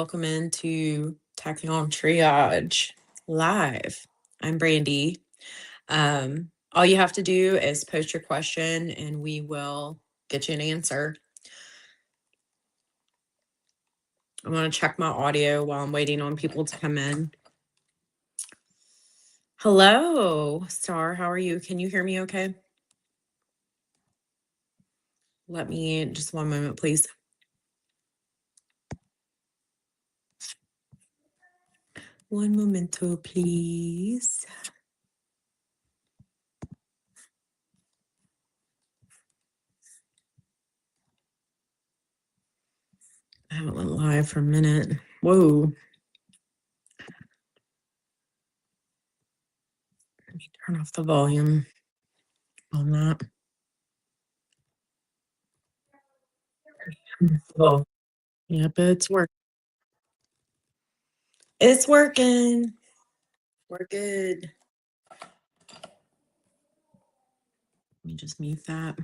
welcome into Taccion Triage live. I'm Brandy. All you have to do is post your question and we will get you an answer. I'm going to check my audio while I'm waiting on people to come in. Hello, Star. How are you? Can you hear me okay? Let me just one moment, please. One momento, please. I haven't went live for a minute. Whoa. Let me turn off the volume on that. Oh, yeah, but it's working. It's working. We're good. Let me just mute that.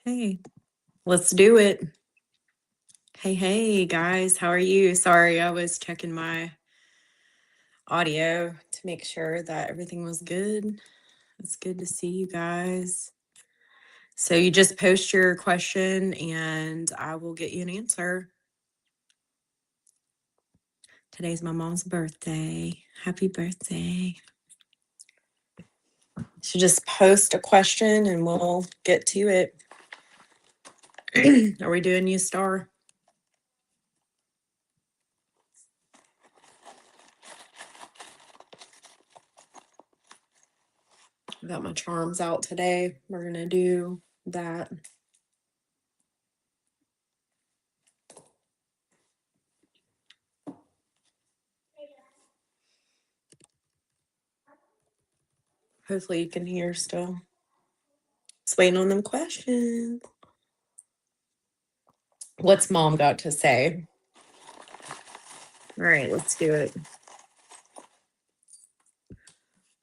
Okay, let's do it. Hey, guys, how are you? Sorry, I was checking my audio to make sure that everything was good. It's good to see you guys. So you just post your question and I will get you an answer. Today's my mom's birthday. Happy birthday. So just post a question and we'll get to it. Are we doing you, Star? I got my charms out today. We're going to do that. Hopefully you can hear still. Just waiting on them questions. What's mom got to say? All right, let's do it.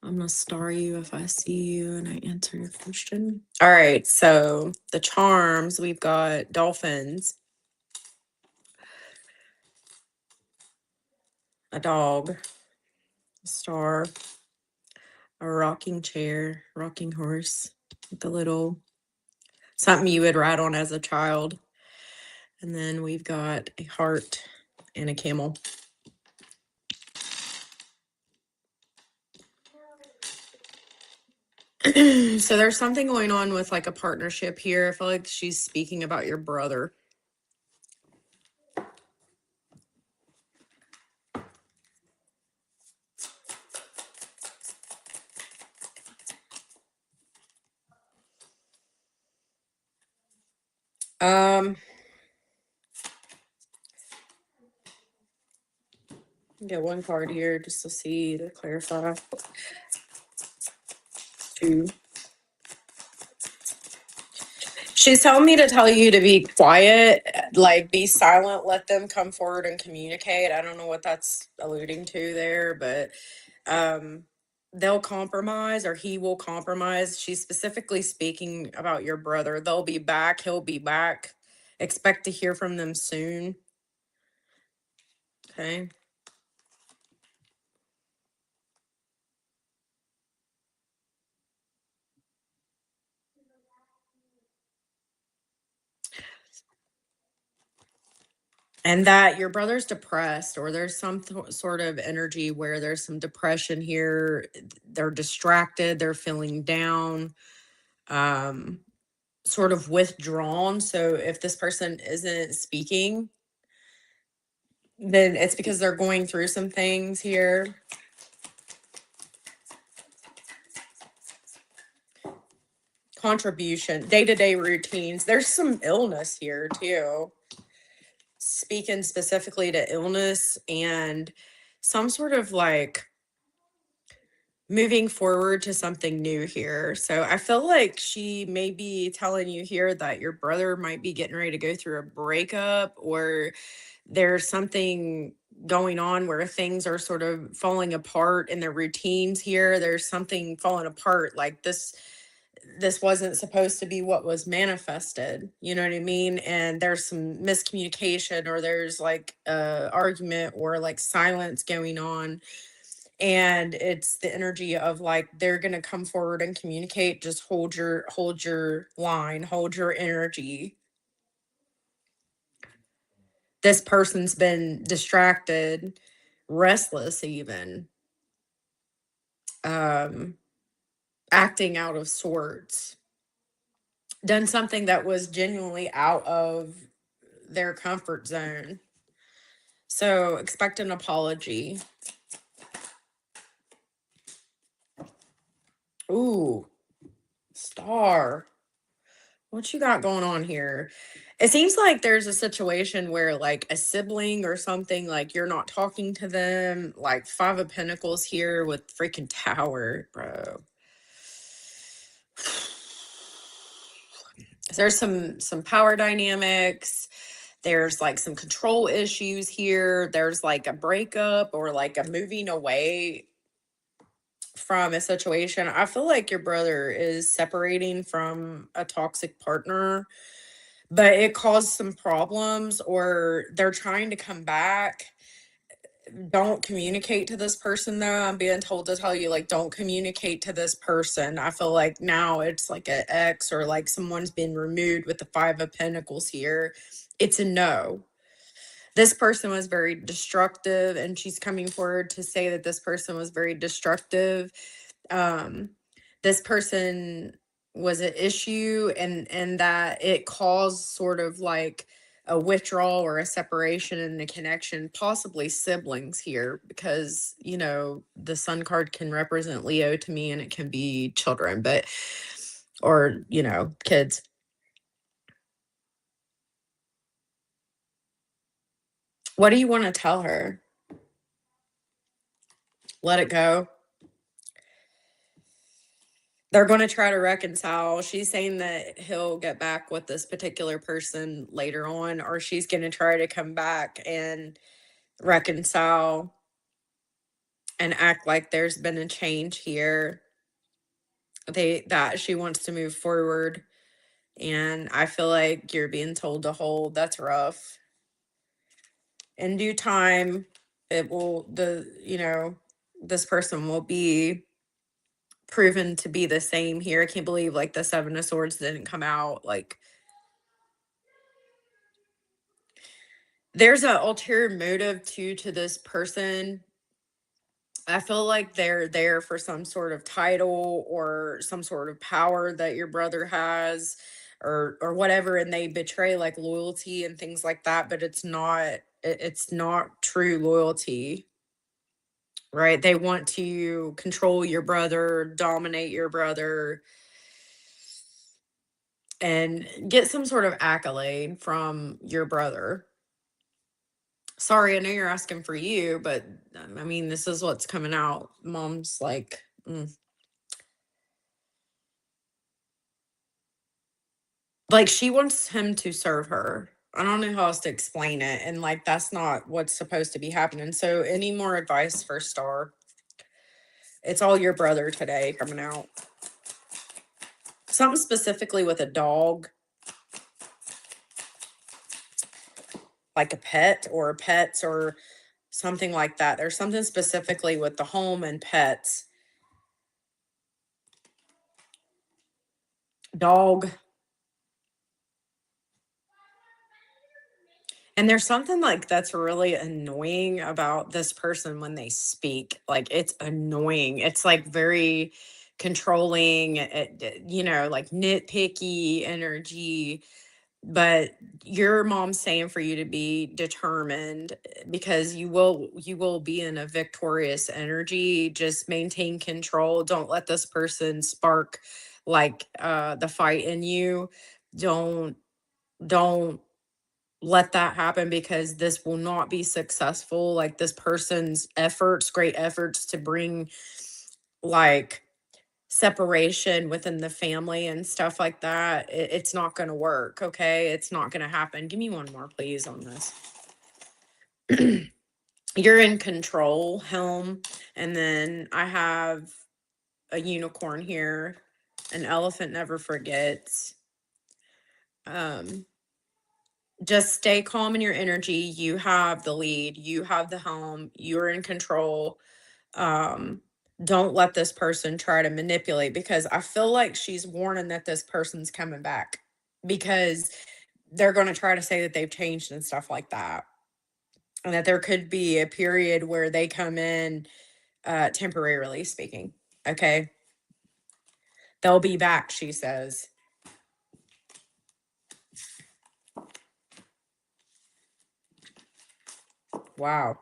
I'm going to star you if I see you and I answer your question. All right, so the charms, we've got dolphins, a dog, a star, a rocking chair, rocking horse, with a little something you would ride on as a child. And then we've got a heart and a camel. So there's something going on with like a partnership here. I feel like she's speaking about your brother. Get one card here just to see, to clarify. Two. She's telling me to tell you to be quiet, like be silent, let them come forward and communicate. I don't know what that's alluding to there, but they'll compromise or he will compromise. She's specifically speaking about your brother. They'll be back. He'll be back. Expect to hear from them soon. Okay. And that your brother's depressed, or there's some sort of energy where there's some depression here. They're distracted. They're feeling down, sort of withdrawn. So if this person isn't speaking, then it's because they're going through some things here. Contribution, day-to-day routines. There's some illness here too. Speaking specifically to illness and some sort of like moving forward to something new here. So I feel like she may be telling you here that your brother might be getting ready to go through a breakup, or there's something going on where things are sort of falling apart in their routines here. There's something falling apart like this. this wasn't supposed to be what was manifested. You know what I mean? And there's some miscommunication, or there's like a argument or like silence going on. And it's the energy of like they're gonna come forward and communicate. Just hold your line, hold your energy. This person's been distracted, restless, even um acting out of sorts, done something that was genuinely out of their comfort zone. So expect an apology. Ooh, star. What you got going on here? It seems like there's a situation where like a sibling or something, like you're not talking to them, like Five of Pentacles here with freaking Tower, bro. There's some power dynamics. There's like some control issues here. There's like a breakup or like a moving away from a situation. I feel like your brother is separating from a toxic partner, but it caused some problems, or they're trying to come back. Don't communicate to this person though. I'm being told to tell you, like, don't communicate to this person. I feel like now it's like an ex, or like someone's been removed with the Five of Pentacles here. It's a no. This person was very destructive, and she's coming forward to say that this person was very destructive. This person was an issue, and that it caused sort of like a withdrawal or a separation in the connection, possibly siblings here, because the sun card can represent Leo to me, and it can be children, but or kids. What do you want to tell her? Let it go. They're going to try to reconcile. She's saying that he'll get back with this particular person later on, or she's going to try to come back and reconcile and act like there's been a change here. That she wants to move forward, and I feel like you're being told to hold. That's rough. In due time, it will this person will be proven to be the same here. I can't believe like the Seven of Swords didn't come out. Like, there's an ulterior motive too to this person. I feel like they're there for some sort of title or some sort of power that your brother has, or whatever, and they betray like loyalty and things like that, but it's not true loyalty. Right? They want to control your brother, dominate your brother, and get some sort of accolade from your brother. Sorry, I know you're asking for you, but I mean, this is what's coming out. Mom's like, like she wants him to serve her. I don't know how else to explain it. And like, that's not what's supposed to be happening. So, any more advice for Star? It's all your brother today coming out. Something specifically with a dog, like a pet or pets or something like that. There's something specifically with the home and pets. Dog. And there's something like that's really annoying about this person when they speak. Like, it's annoying. It's like very controlling, like nitpicky energy. But your mom's saying for you to be determined, because you will be in a victorious energy. Just maintain control. Don't let this person spark like the fight in you. Don't let that happen, because this will not be successful. Like, this person's great efforts to bring like separation within the family and stuff like that, it's not going to work. Okay, it's not going to happen. Give me one more please on this. You're in control, helm, and then I have a unicorn here. An elephant never forgets. Just stay calm in your energy. You have the lead, you have the helm, you're in control. Um, don't let this person try to manipulate, because I feel like she's warning that this person's coming back, because they're going to try to say that they've changed and stuff like that. And that there could be a period where they come in, temporarily speaking. Okay. They'll be back, she says. Wow.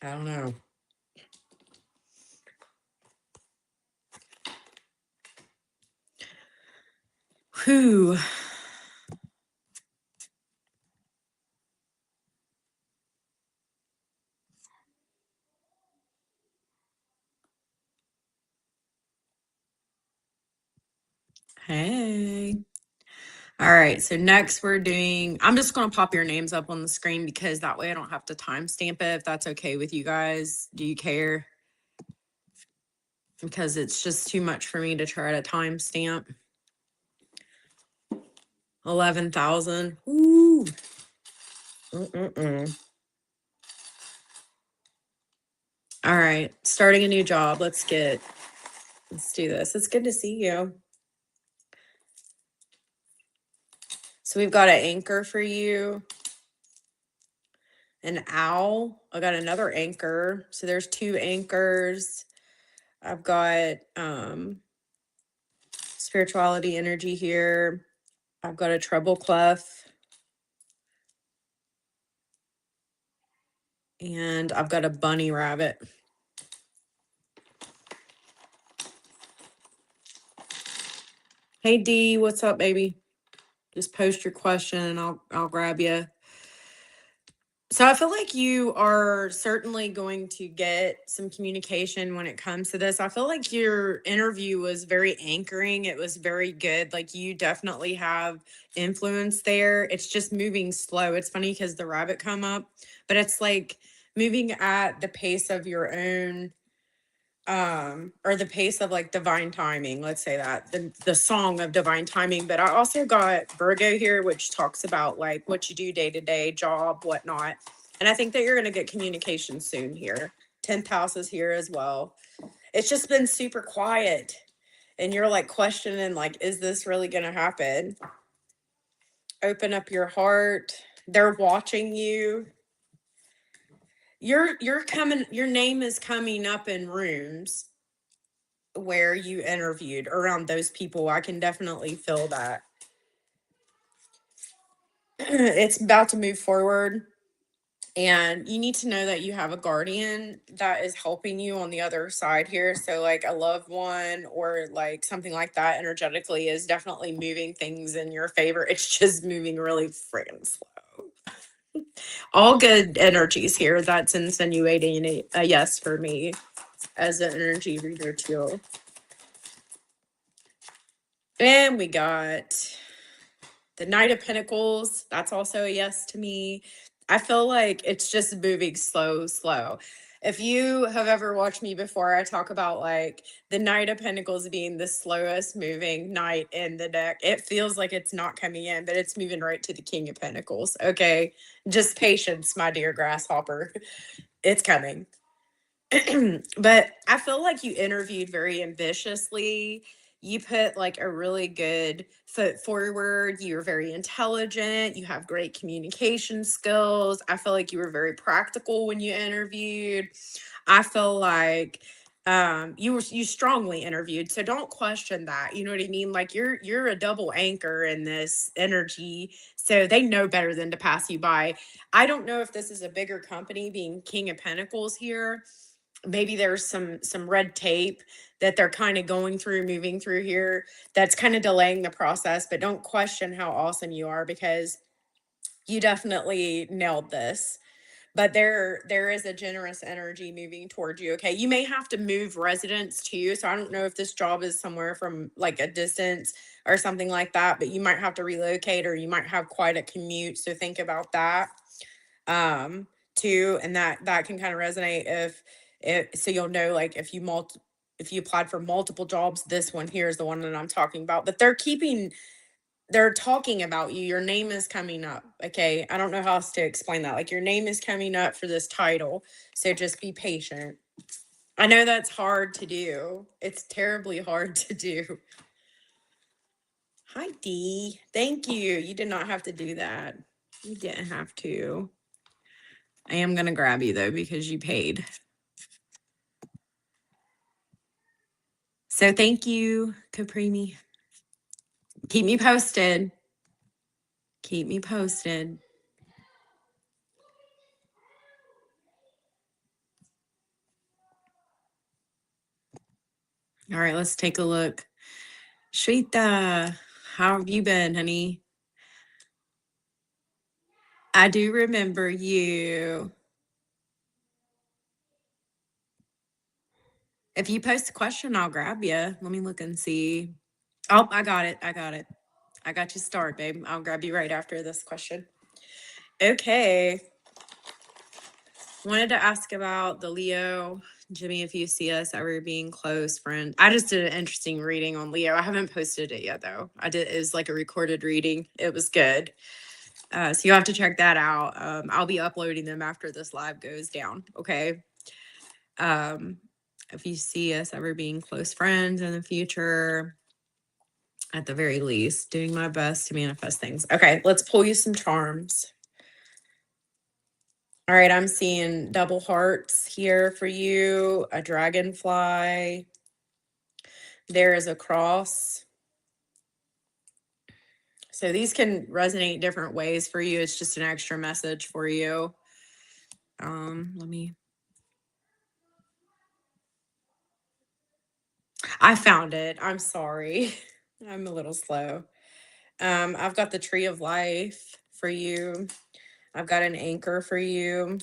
I don't know. Whew. Hey. All right. So next we're doing, I'm just going to pop your names up on the screen because that way I don't have to timestamp it. If that's okay with you guys. Do you care? Because it's just too much for me to try to timestamp. 11,000. Ooh. Mm-mm-mm. All right. Starting a new job. Let's do this. It's good to see you. So we've got an anchor for you. An owl. I got another anchor. So there's 2 anchors. I've got spirituality energy here. I've got a treble clef. And I've got a bunny rabbit. Hey D, what's up, baby? Just post your question and I'll grab you. So I feel like you are certainly going to get some communication when it comes to this. I feel like your interview was very anchoring. It was very good. Like, you definitely have influence there. It's just moving slow. It's funny because the rabbit come up, but it's like moving at the pace of your own, or the pace of like divine timing. Let's say that the song of divine timing. But I also got Virgo here, which talks about like what you do day to day, job, whatnot. And I think that you're going to get communication soon here. 10th house is here as well. It's just been super quiet, and you're like questioning, like, is this really going to happen? Open up your heart. They're watching you. You're coming, your name is coming up in rooms where you interviewed around those people. I can definitely feel that. It's about to move forward, and you need to know that you have a guardian that is helping you on the other side here. So like a loved one or like something like that energetically is definitely moving things in your favor. It's just moving really freaking slow. All good energies here. That's insinuating a yes for me as an energy reader too. And we got the Knight of Pentacles. That's also a yes to me. I feel like it's just moving slow. If you have ever watched me before, I talk about like the Knight of Pentacles being the slowest moving knight in the deck. It feels like it's not coming in, but it's moving right to the King of Pentacles. Okay. Just patience, my dear grasshopper. It's coming. But I feel like you interviewed very ambitiously. You put like a really good foot forward. You're very intelligent. You have great communication skills. I feel like you were very practical when you interviewed. I feel like you strongly interviewed. So don't question that. You know what I mean? Like you're a double anchor in this energy. So they know better than to pass you by. I don't know if this is a bigger company being King of Pentacles here. Maybe there's some red tape that they're kind of going through, moving through here, that's kind of delaying the process. But don't question how awesome you are, because you definitely nailed this. But there is a generous energy moving towards you. Okay, you may have to move residence too, so I don't know if this job is somewhere from like a distance or something like that, but you might have to relocate, or you might have quite a commute, so think about that too. And that can kind of resonate if so you'll know, like, if you if you applied for multiple jobs, this one here is the one that I'm talking about. But they're talking about you. Your name is coming up. Okay. I don't know how else to explain that. Like your name is coming up for this title. So just be patient. I know that's hard to do. It's terribly hard to do. Hi, Dee. Thank you. You did not have to do that. You didn't have to. I am going to grab you though because you paid. So thank you, Caprimi. Keep me posted. Keep me posted. All right, let's take a look. Shweta, how have you been, honey? I do remember you. If you post a question, I'll grab you. Let me look and see. Oh, I got it. I got you started, babe. I'll grab you right after this question. Okay. Wanted to ask about the Leo. Jimmy, if you see us ever being close friends. I just did an interesting reading on Leo. I haven't posted it yet though. It was like a recorded reading. It was good. So you'll have to check that out. I'll be uploading them after this live goes down. Okay. If you see us ever being close friends in the future, at the very least, doing my best to manifest things. Okay, let's pull you some charms. All right, I'm seeing double hearts here for you, a dragonfly. There is a cross. So these can resonate different ways for you. It's just an extra message for you. I found it. I'm sorry. I'm a little slow. I've got the tree of life for you. I've got an anchor for you,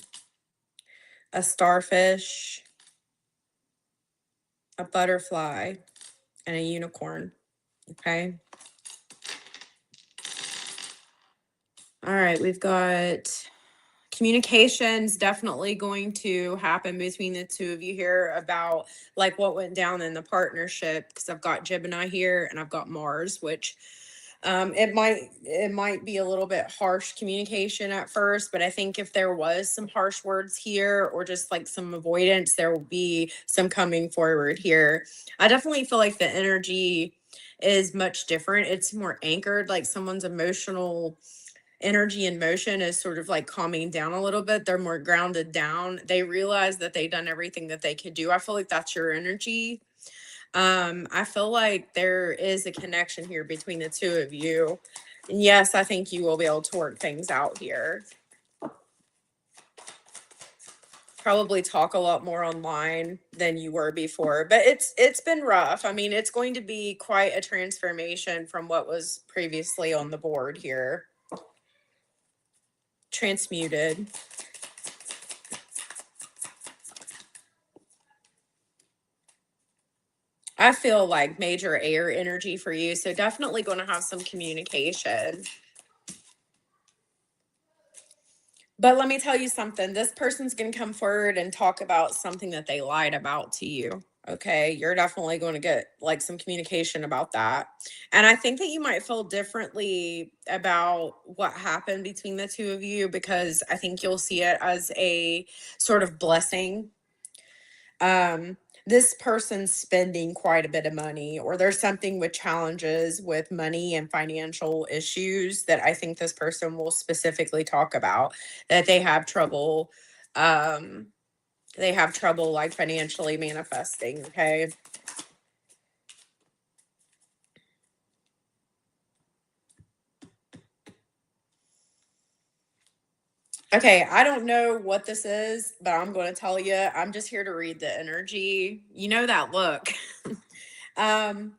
a starfish, a butterfly, and a unicorn. Okay. All right. We've got communications definitely going to happen between the two of you here about like what went down in the partnership, because I've got Gemini here and I've got Mars, which it might be a little bit harsh communication at first, but I think if there was some harsh words here or just like some avoidance, there will be some coming forward here. I definitely feel like the energy is much different. It's more anchored, like someone's emotional energy and motion is sort of like calming down a little bit. They're more grounded down. They realize that they've done everything that they could do. I feel like that's your energy. I feel like there is a connection here between the two of you. And yes, I think you will be able to work things out here. Probably talk a lot more online than you were before, but it's been rough. I mean, it's going to be quite a transformation from what was previously on the board here. Transmuted. I feel like major air energy for you. So definitely going to have some communication. But let me tell you something. This person's going to come forward and talk about something that they lied about to you. Okay. You're definitely going to get like some communication about that. And I think that you might feel differently about what happened between the two of you, because I think you'll see it as a sort of blessing. This person's spending quite a bit of money, or there's something with challenges with money and financial issues that I think this person will specifically talk about, that they have trouble like financially manifesting. Okay. Okay, I don't know what this is, but I'm going to tell you, I'm just here to read the energy. You know that look. um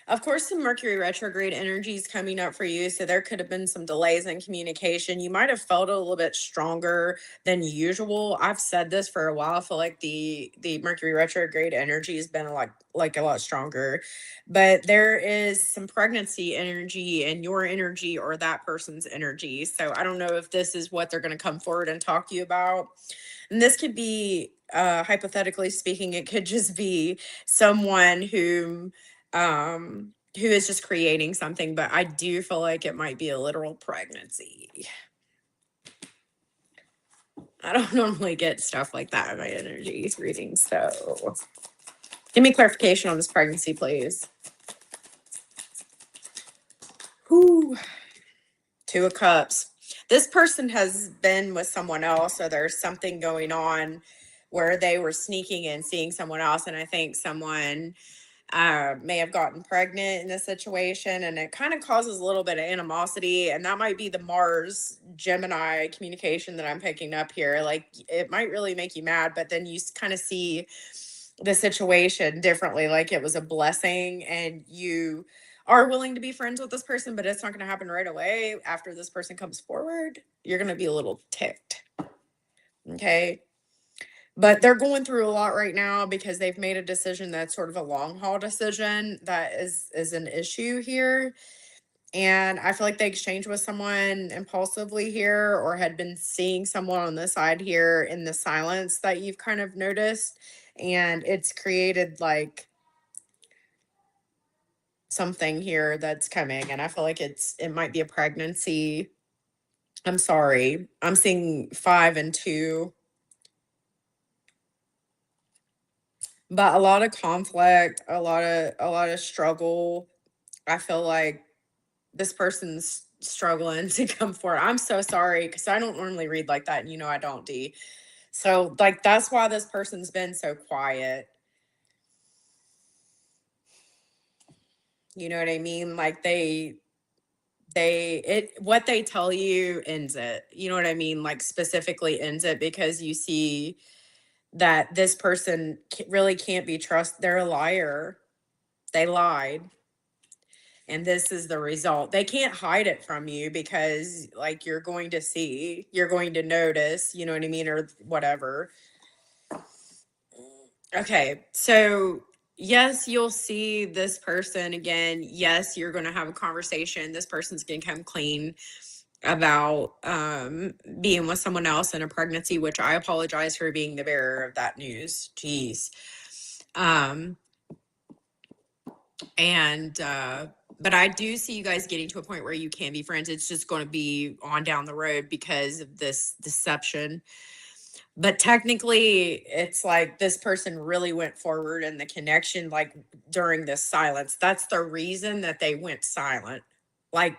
Of course, some Mercury retrograde energies coming up for you. So there could have been some delays in communication. You might have felt a little bit stronger than usual. I've said this for a while. I feel like the Mercury retrograde energy has been a lot stronger. But there is some pregnancy energy in your energy or that person's energy. So I don't know if this is what they're going to come forward and talk to you about. And this could be, hypothetically speaking, it could just be someone who is just creating something, but I do feel like it might be a literal pregnancy. I don't normally get stuff like that in my energy readings, so give me clarification on this pregnancy, please. Whew. Two of Cups. This person has been with someone else, so there's something going on where they were sneaking in, seeing someone else, and I think someone may have gotten pregnant in this situation, and it kind of causes a little bit of animosity, and that might be the Mars Gemini communication that I'm picking up here. Like, it might really make you mad, but then you kind of see the situation differently, like it was a blessing, and you are willing to be friends with this person, but it's not going to happen right away. After this person comes forward, you're going to be a little ticked. Okay. But they're going through a lot right now because they've made a decision that's sort of a long haul decision that is an issue here. And I feel like they exchanged with someone impulsively here, or had been seeing someone on the side here in the silence that you've kind of noticed. And it's created like something here that's coming. And I feel like it might be a pregnancy. I'm sorry. I'm seeing 5 and 2. But a lot of conflict, a lot of struggle. I feel like this person's struggling to come forward. I'm so sorry because I don't normally read like that, and you know I don't, D. So like that's why this person's been so quiet. You know what I mean? Like what they tell you ends it. You know what I mean? Like specifically ends it, because you see that this person really can't be trusted. They're a liar. They lied. And this is the result. They can't hide it from you because like you're going to see, you're going to notice, you know what I mean, or whatever. Okay. So yes, you'll see this person again. Yes, you're going to have a conversation. This person's going to come clean about being with someone else in a pregnancy, which I apologize for being the bearer of that news. Jeez. And but I do see you guys getting to a point where you can be friends. It's just going to be on down the road because of this deception. But technically, it's like this person really went forward in the connection, like during this silence. That's the reason that they went silent. Like,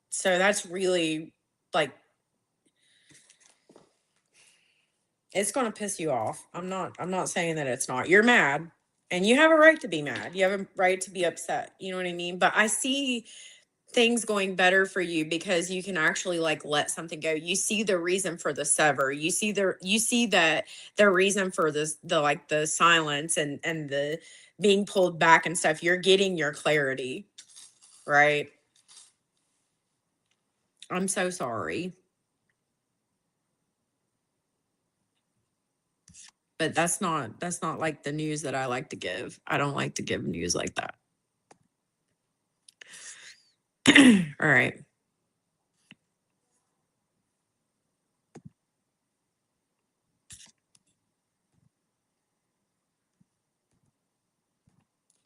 so that's really like, it's going to piss you off. I'm not saying that it's not. You're mad, and you have a right to be mad. You have a right to be upset. You know what I mean? But I see things going better for you because you can actually like let something go. You see the reason for the sever. You see that the reason for this, the like the silence and the being pulled back and stuff. You're getting your clarity, right? I'm so sorry. But that's not like the news that I like to give. I don't like to give news like that. All right.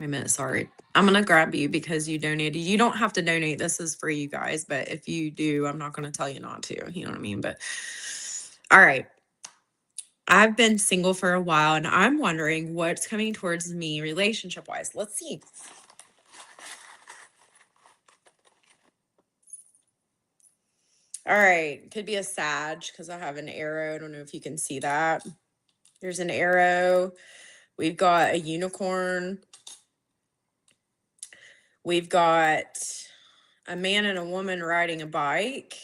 Wait a minute, sorry. I'm gonna grab you because you donated. You don't have to donate. This is for you guys, but if you do, I'm not gonna tell you not to. You know what I mean? But all right. I've been single for a while, and I'm wondering what's coming towards me relationship wise. Let's see. All right. Could be a Sag because I have an arrow. I don't know if you can see that. There's an arrow. We've got a unicorn. We've got a man and a woman riding a bike.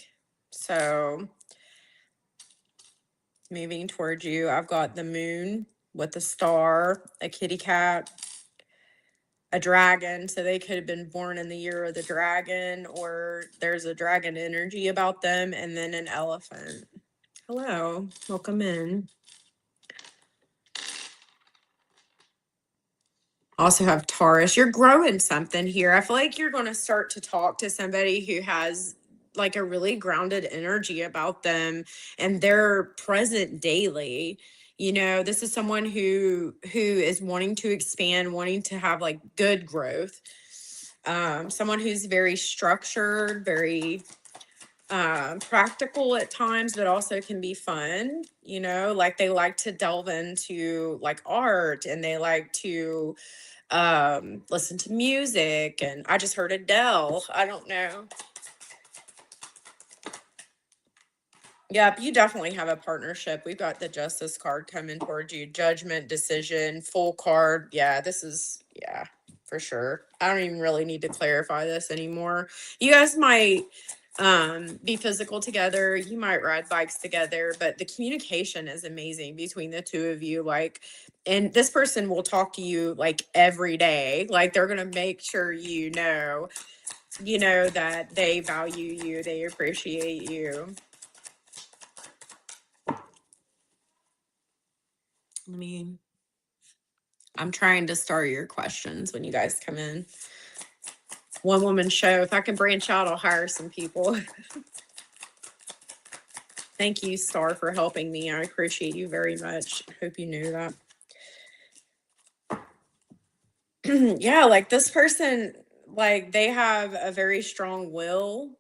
So moving towards you, I've got the moon with a star, a kitty cat, a dragon, so they could have been born in the year of the dragon, or there's a dragon energy about them, and then an elephant. Hello, welcome in. Also have Taurus. You're growing something here. I feel like you're going to start to talk to somebody who has like a really grounded energy about them, and they're present daily. You know, this is someone who is wanting to expand, wanting to have like good growth. Someone who's very structured, very practical at times, but also can be fun. You know, like they like to delve into like art, and they like to listen to music. And I just heard Adele. I don't know. Yep, you definitely have a partnership. We've got the justice card coming towards you. Judgment, decision, full card. Yeah, this is, yeah, for sure. I don't even really need to clarify this anymore. You guys might be physical together. You might ride bikes together, but the communication is amazing between the two of you. Like, and this person will talk to you like every day. Like they're going to make sure you know that they value you, they appreciate you. I mean, I'm trying to start your questions when you guys come in. One woman show. If I can branch out, I'll hire some people. Thank you, Star, for helping me. I appreciate you very much. Hope you knew that. Yeah, like this person, like they have a very strong will.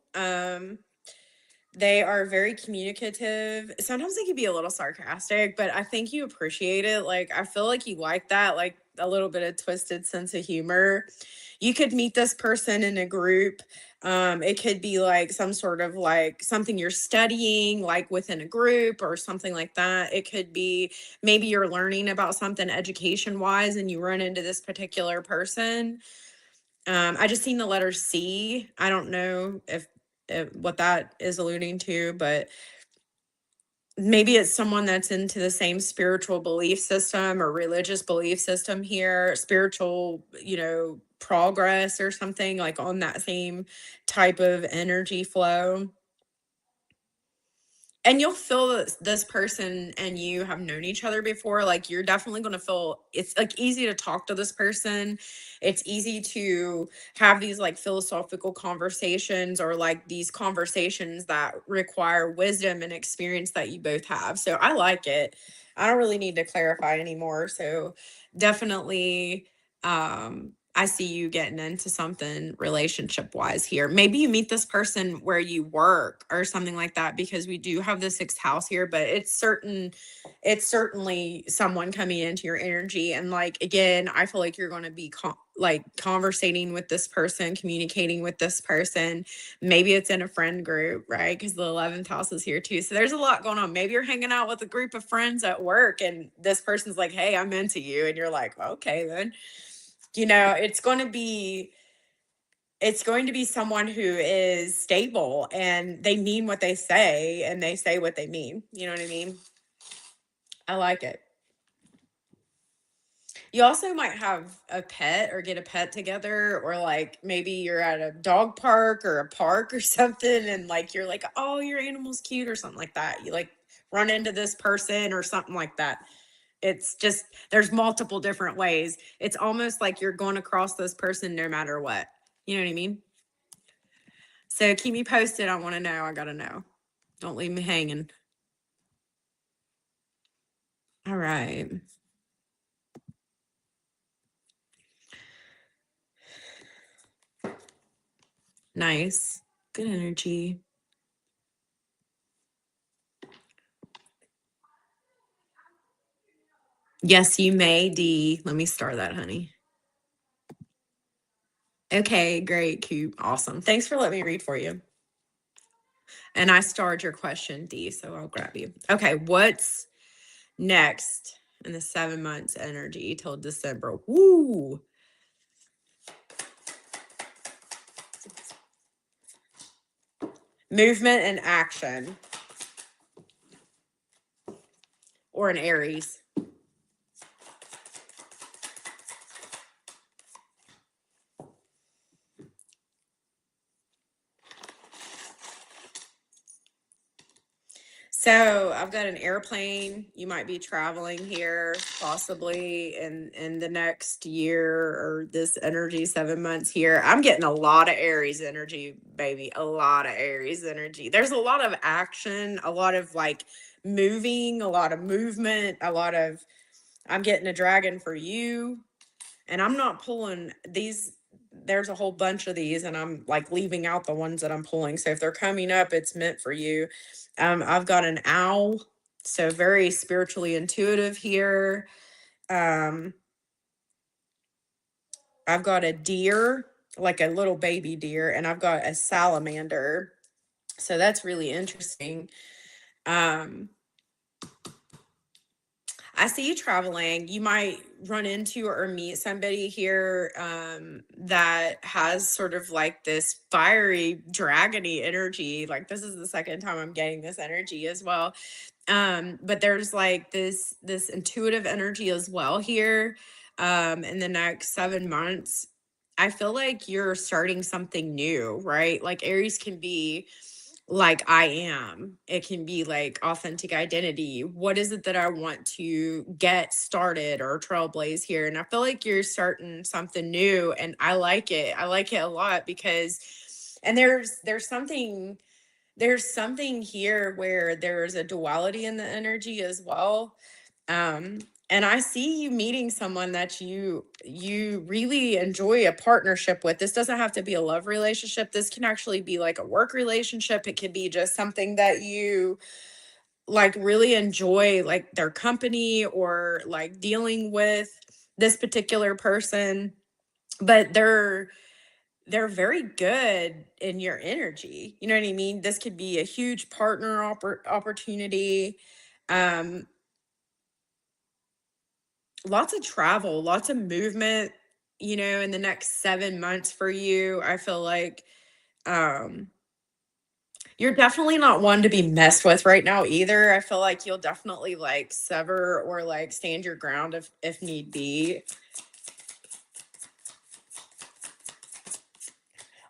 They are very communicative. Sometimes they can be a little sarcastic, but I think you appreciate it. Like, I feel like you like that, like a little bit of twisted sense of humor. You could meet this person in a group. It could be like some sort of like something you're studying, like within a group or something like that. It could be maybe you're learning about something education wise and you run into this particular person. I just seen the letter C. I don't know if what that is alluding to, but maybe it's someone that's into the same spiritual belief system or religious belief system here, spiritual, you know, progress or something like on that same type of energy flow. And you'll feel that this person and you have known each other before. Like you're definitely going to feel it's like easy to talk to this person. It's easy to have these like philosophical conversations or like these conversations that require wisdom and experience that you both have. So I like it. I don't really need to clarify anymore. So definitely I see you getting into something relationship wise here. Maybe you meet this person where you work or something like that, because we do have the sixth house here, but it's certainly someone coming into your energy. And like, again, I feel like you're going to be like conversating with this person, communicating with this person. Maybe it's in a friend group, right? Because the 11th house is here too. So there's a lot going on. Maybe you're hanging out with a group of friends at work and this person's like, hey, I'm into you. And you're like, okay, then. You know, it's going to be someone who is stable and they mean what they say and they say what they mean. You know what I mean? I like it. You also might have a pet or get a pet together, or like maybe you're at a dog park or a park or something, and like you're like, oh, your animal's cute or something like that. You like run into this person or something like that. It's just there's multiple different ways. It's almost like you're going across this person no matter what. You know what I mean? So keep me posted. I want to know. I got to know. Don't leave me hanging. All right. Nice. Good energy. Yes, you may, D. Let me star that, honey. Okay, great, Coop. Awesome. Thanks for letting me read for you. And I starred your question, D, so I'll grab you. Okay, what's next in the 7 months energy till December? Woo! Movement and action. Or an Aries. So I've got an airplane. You might be traveling here possibly in the next year or this energy 7 months here. I'm getting a lot of Aries energy, baby. A lot of Aries energy. There's a lot of action, a lot of like moving, a lot of movement, a lot of I'm getting a dragon for you. And I'm not pulling these. There's a whole bunch of these, and I'm like leaving out the ones that I'm pulling. So if they're coming up, it's meant for you. I've got an owl, so very spiritually intuitive here. Um, I've got a deer, like a little baby deer, and I've got a salamander. So that's really interesting. Um, I see you traveling. You might run into or meet somebody here that has sort of like this fiery, dragony energy. Like this is the second time I'm getting this energy as well. But there's like this intuitive energy as well here. In the next 7 months, I feel like you're starting something new, right? Like Aries can be like I am. It can be like authentic identity. What is it that I want to get started or trailblaze here? And I feel like you're starting something new and I like it. I like it a lot because and there's something here where there's a duality in the energy as well. um and I see you meeting someone that you really enjoy a partnership with. This doesn't have to be a love relationship. This can actually be like a work relationship. It could be just something that you like really enjoy, like their company or like dealing with this particular person. But they're very good in your energy. You know what I mean? This could be a huge partner opportunity. Um, Lots of travel, lots of movement, in the next 7 months for you. I feel like um, you're definitely not one to be messed with right now either. I feel like you'll definitely like sever or like stand your ground if need be.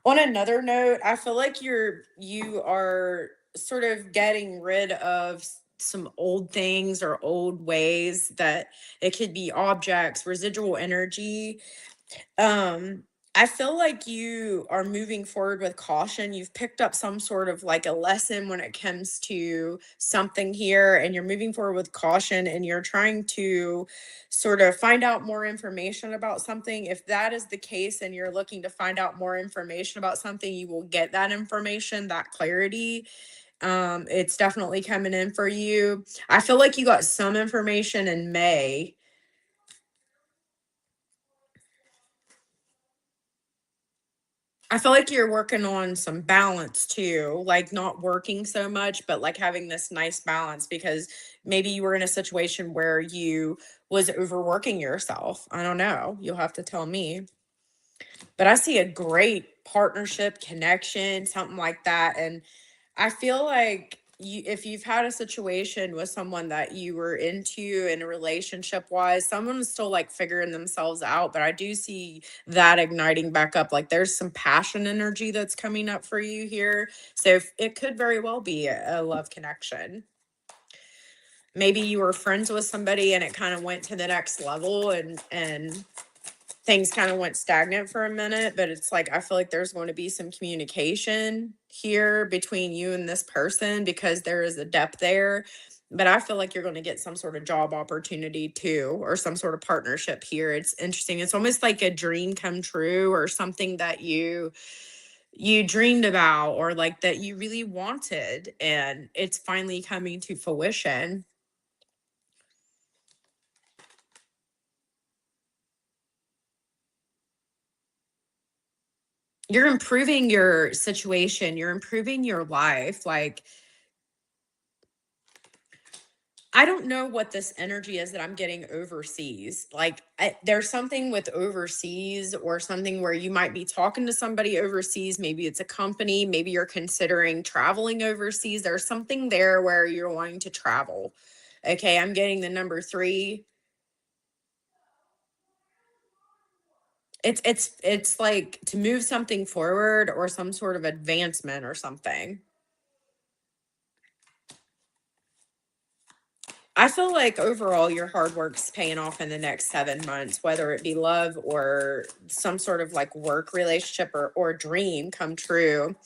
On another note, I feel like you are sort of getting rid of some old things or old ways that it could be objects, residual energy. um, I feel like you are moving forward with caution. You've picked up some sort of like a lesson when it comes to something here, and you're moving forward with caution and you're trying to sort of find out more information about something. If that is the case and you're looking to find out more information about something, you will get that information, that clarity. It's definitely coming in for you. I feel like you got some information in May. I feel like you're working on some balance too, like not working so much, but like having this nice balance because maybe you were in a situation where you was overworking yourself. I don't know. You'll have to tell me. But I see a great partnership, connection, something like that. And I feel like if you've had a situation with someone that you were into in a relationship wise, someone's still like figuring themselves out. But I do see that igniting back up. Like there's some passion energy that's coming up for you here. So it could very well be a love connection. Maybe you were friends with somebody and it kind of went to the next level and things kind of went stagnant for a minute, but it's like I feel like there's going to be some communication here between you and this person because there is a depth there. But I feel like you're going to get some sort of job opportunity too, or some sort of partnership here. It's interesting. It's almost like a dream come true or something that you dreamed about or like that you really wanted and it's finally coming to fruition. You're improving your situation, you're improving your life. Like I don't know what this energy is that I'm getting overseas. Like, there's something with overseas or something where you might be talking to somebody overseas. Maybe it's a company. Maybe you're considering traveling overseas. There's something there where you're wanting to travel. Okay, I'm getting the number three. It's like to move something forward or some sort of advancement or something. I feel like overall your hard work's paying off in the next 7 months, whether it be love or some sort of like work relationship or dream come true.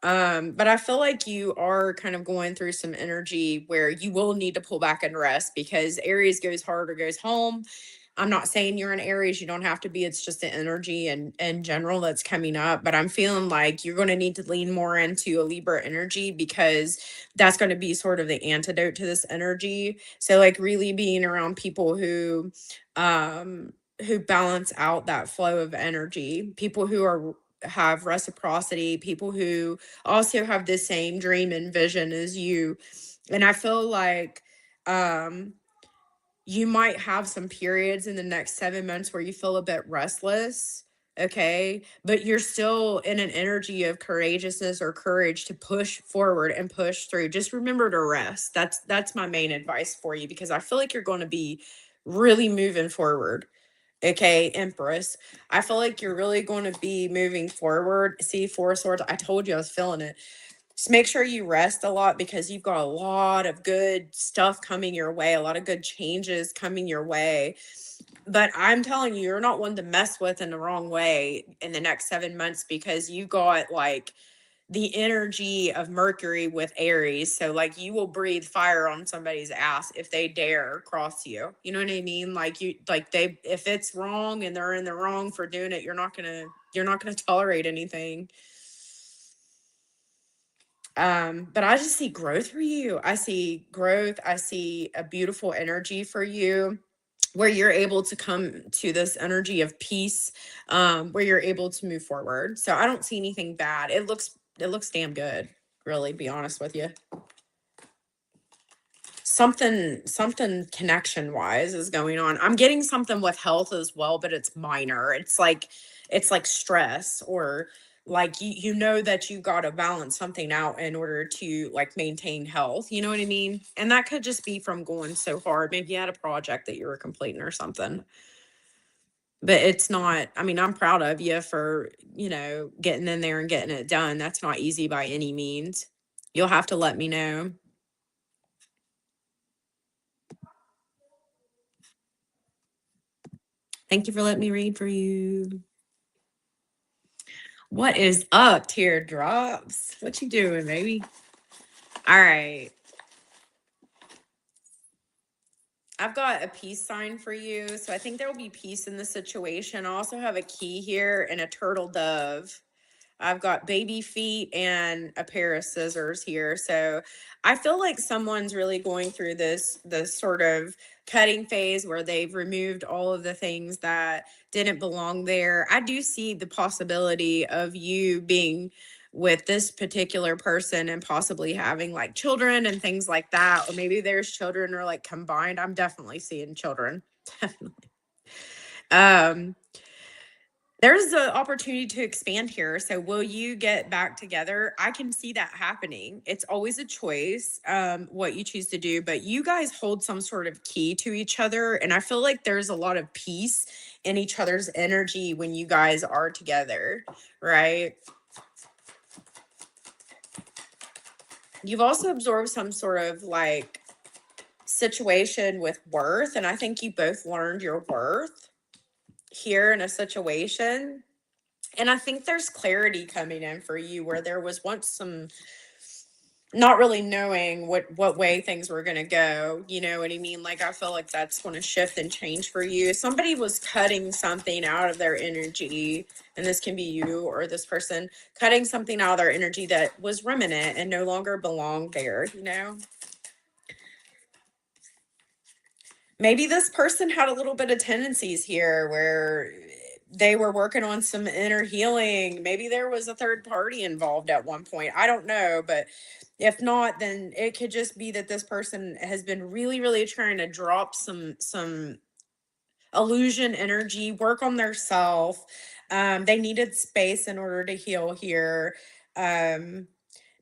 But I feel like you are kind of going through some energy where you will need to pull back and rest because Aries goes hard or goes home. I'm not saying you're an Aries, you don't have to be. It's just the energy and in general that's coming up. But I'm feeling like you're going to need to lean more into a Libra energy because that's going to be sort of the antidote to this energy. So like really being around people who balance out that flow of energy, people who are have reciprocity, people who also have the same dream and vision as you. And I feel like um you might have some periods in the next 7 months where you feel a bit restless. Okay. But you're still in an energy of courageousness or courage to push forward and push through. Just remember to rest. That's my main advice for you because I feel like you're going to be really moving forward. Okay, Empress. I feel like you're really going to be moving forward. See, Four of Swords. I told you I was feeling it. Just make sure you rest a lot because you've got a lot of good stuff coming your way, a lot of good changes coming your way. But I'm telling you, you're not one to mess with in the wrong way in the next 7 months because you got like the energy of Mercury with Aries. So like you will breathe fire on somebody's ass if they dare cross you. You know what I mean? Like you like they if it's wrong and they're in the wrong for doing it, you're not gonna tolerate anything. But I just see growth for you. I see growth. I see a beautiful energy for you where you're able to come to this energy of peace, where you're able to move forward. So I don't see anything bad. It looks damn good, really, be honest with you. Something connection wise is going on. I'm getting something with health as well, but it's minor. It's like stress or like you know that you got to balance something out in order to like maintain health. You know what I mean? And that could just be from going so hard. Maybe you had a project that you were completing or something. But it's not, I mean, I'm proud of you for, getting in there and getting it done. That's not easy by any means. You'll have to let me know. Thank you for letting me read for you. What is up, teardrops? What you doing, baby? All right. I've got a peace sign for you. So I think there will be peace in the situation. I also have a key here and a turtle dove. I've got baby feet and a pair of scissors here. So I feel like someone's really going through this sort of cutting phase where they've removed all of the things that didn't belong there. I do see the possibility of you being with this particular person and possibly having like children and things like that. Or maybe there's children or like combined. I'm definitely seeing children. Definitely. Um, there's an opportunity to expand here. So will you get back together? I can see that happening. It's always a choice, what you choose to do, but you guys hold some sort of key to each other. And I feel like there's a lot of peace in each other's energy when you guys are together, right? You've also absorbed some sort of like situation with worth. And I think you both learned your worth here in a situation. And I think there's clarity coming in for you where there was once some not really knowing what way things were going to go. You know what I mean? Like I feel like that's going to shift and change for you. Somebody was cutting something out of their energy, and this can be you or this person cutting something out of their energy that was remnant and no longer belonged there. Maybe this person had a little bit of tendencies here where they were working on some inner healing. Maybe there was a third party involved at one point. I don't know, but if not, then it could just be that this person has been really, really trying to drop some illusion energy, work on their self. They needed space in order to heal here. Um,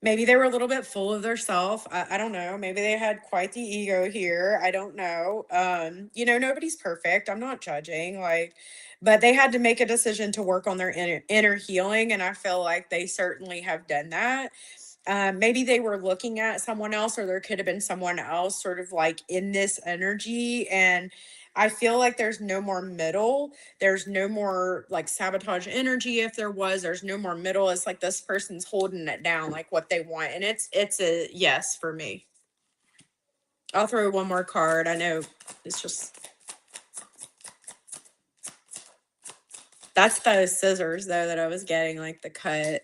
Maybe they were a little bit full of their self. I don't know. Maybe they had quite the ego here. I don't know. Nobody's perfect. I'm not judging. Like, but they had to make a decision to work on their inner healing, and I feel like they certainly have done that. Maybe they were looking at someone else, or there could have been someone else sort of like in this energy. And I feel like there's no more middle. There's no more like sabotage energy. If there was, there's no more middle. It's like this person's holding it down, like what they want. And it's a yes for me. I'll throw one more card. I know it's just, that's those scissors though that I was getting, like the cut.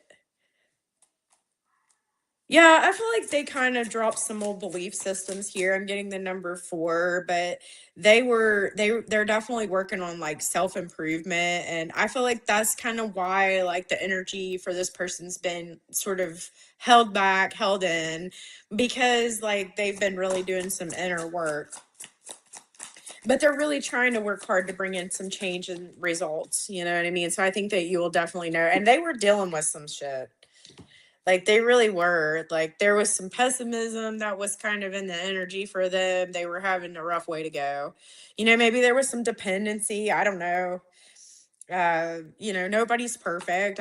Yeah, I feel like they kind of dropped some old belief systems here. I'm getting the number 4, but they're definitely working on like self-improvement. And I feel like that's kind of why like the energy for this person's been sort of held back, held in, because like they've been really doing some inner work. But they're really trying to work hard to bring in some change and results. You know what I mean? So I think that you will definitely know. And they were dealing with some shit. Like they really were. Like there was some pessimism that was kind of in the energy for them. They were having a rough way to go. You know, maybe there was some dependency. I don't know. Nobody's perfect.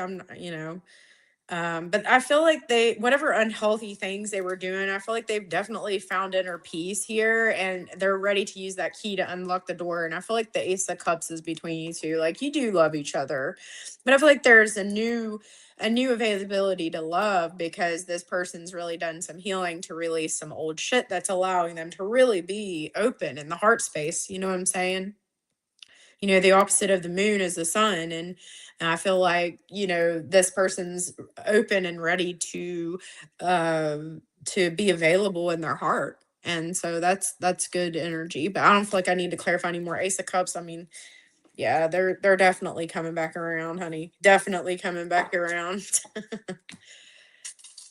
But I feel like whatever unhealthy things they were doing, I feel like they've definitely found inner peace here, and they're ready to use that key to unlock the door. And I feel like the Ace of Cups is between you two. Like you do love each other, but I feel like there's a new availability to love, because this person's really done some healing to release some old shit that's allowing them to really be open in the heart space. You know what I'm saying? The opposite of the moon is the sun. And I feel like, this person's open and ready to be available in their heart. And so that's good energy. But I don't feel like I need to clarify any more. Ace of Cups, I mean, yeah, they're definitely coming back around, honey. Definitely coming back around.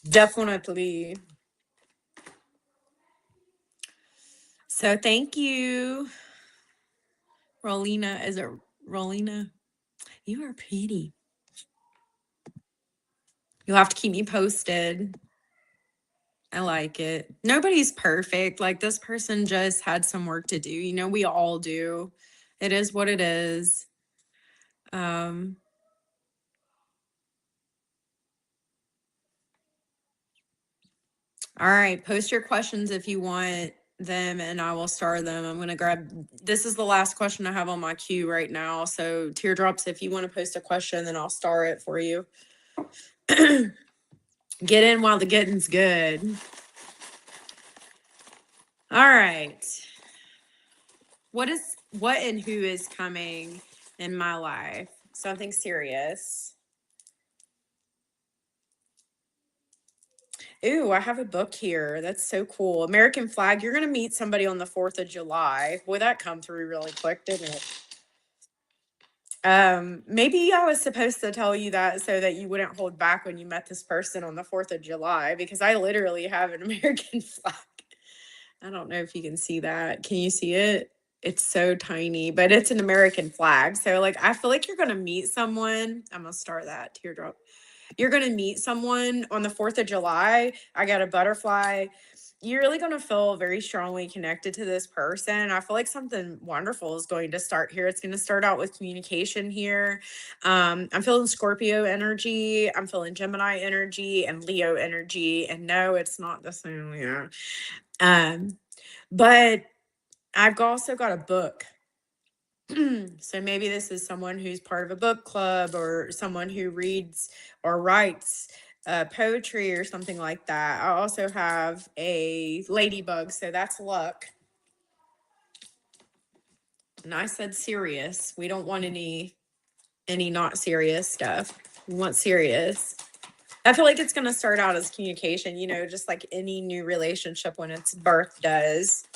Definitely. So thank you, Rolina. Is it Rolina? You are pretty. You'll have to keep me posted. I like it. Nobody's perfect. Like this person just had some work to do. We all do. It is what it is. All right. Post your questions if you want them, and I will star them. I'm going to grab, this is the last question I have on my queue right now. So teardrops, if you want to post a question, then I'll star it for you. Get in while the getting's good. All right. What and who is coming in my life? Something serious. Ooh, I have a book here. That's so cool. American flag. You're going to meet somebody on the 4th of July. Boy, that come through really quick, didn't it? Maybe I was supposed to tell you that so that you wouldn't hold back when you met this person on the 4th of July, because I literally have an American flag. I don't know if you can see that. Can you see it? It's so tiny, but it's an American flag. So like I feel like you're going to meet someone. I'm going to start that teardrop. You're going to meet someone on the 4th of July. I got a butterfly. You're really going to feel very strongly connected to this person. I feel like something wonderful is going to start here. It's going to start out with communication here. I'm feeling Scorpio energy. I'm feeling Gemini energy and Leo energy. And no, it's not the same. Yeah. But I've also got a book. So maybe this is someone who's part of a book club, or someone who reads or writes poetry or something like that. I also have a ladybug, so that's luck. And I said serious. We don't want any not serious stuff. We want serious. I feel like it's going to start out as communication, just like any new relationship when its birth does.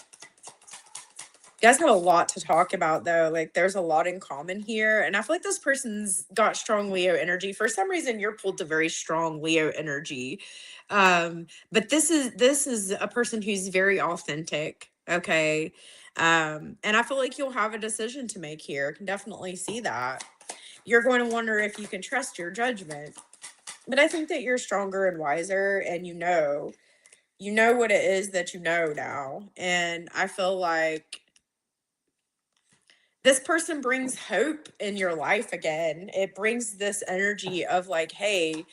You guys have a lot to talk about, though. Like there's a lot in common here, and I feel like this person's got strong Leo energy. For some reason you're pulled to very strong Leo energy, but this is a person who's very authentic. Okay. And I feel like you'll have a decision to make here. I can definitely see that. You're going to wonder if you can trust your judgment, but I think that you're stronger and wiser, and you know what it is that you know now. And I feel like this person brings hope in your life again. It brings this energy of like, hey,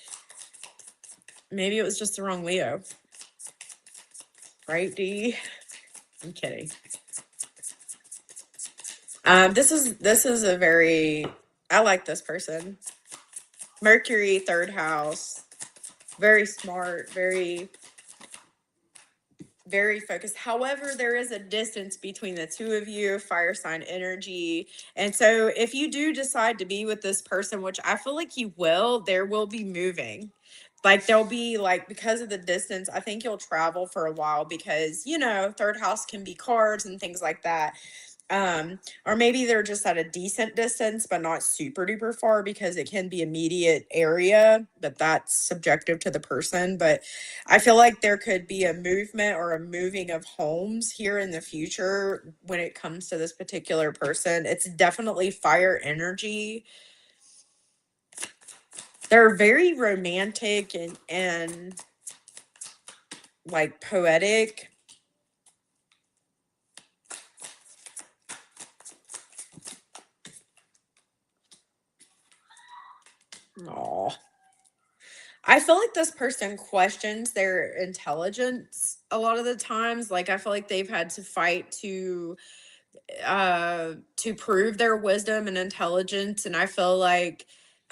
Maybe it was just the wrong Leo. Right, D? I'm kidding. This is a very, I like this person. Mercury, third house. Very smart, very focused. However, there is a distance between the two of you, fire sign energy. And so if you do decide to be with this person, which I feel like you will, there will be moving. Like there'll be like, because of the distance, I think you'll travel for a while because, third house can be cars and things like that. Or maybe they're just at a decent distance, but not super duper far because it can be immediate area, but that's subjective to the person. But I feel like there could be a movement or a moving of homes here in the future when it comes to this particular person. It's definitely fire energy. They're very romantic and like poetic. Aw. I feel like this person questions their intelligence a lot of the times. Like I feel like they've had to fight to prove their wisdom and intelligence, and I feel like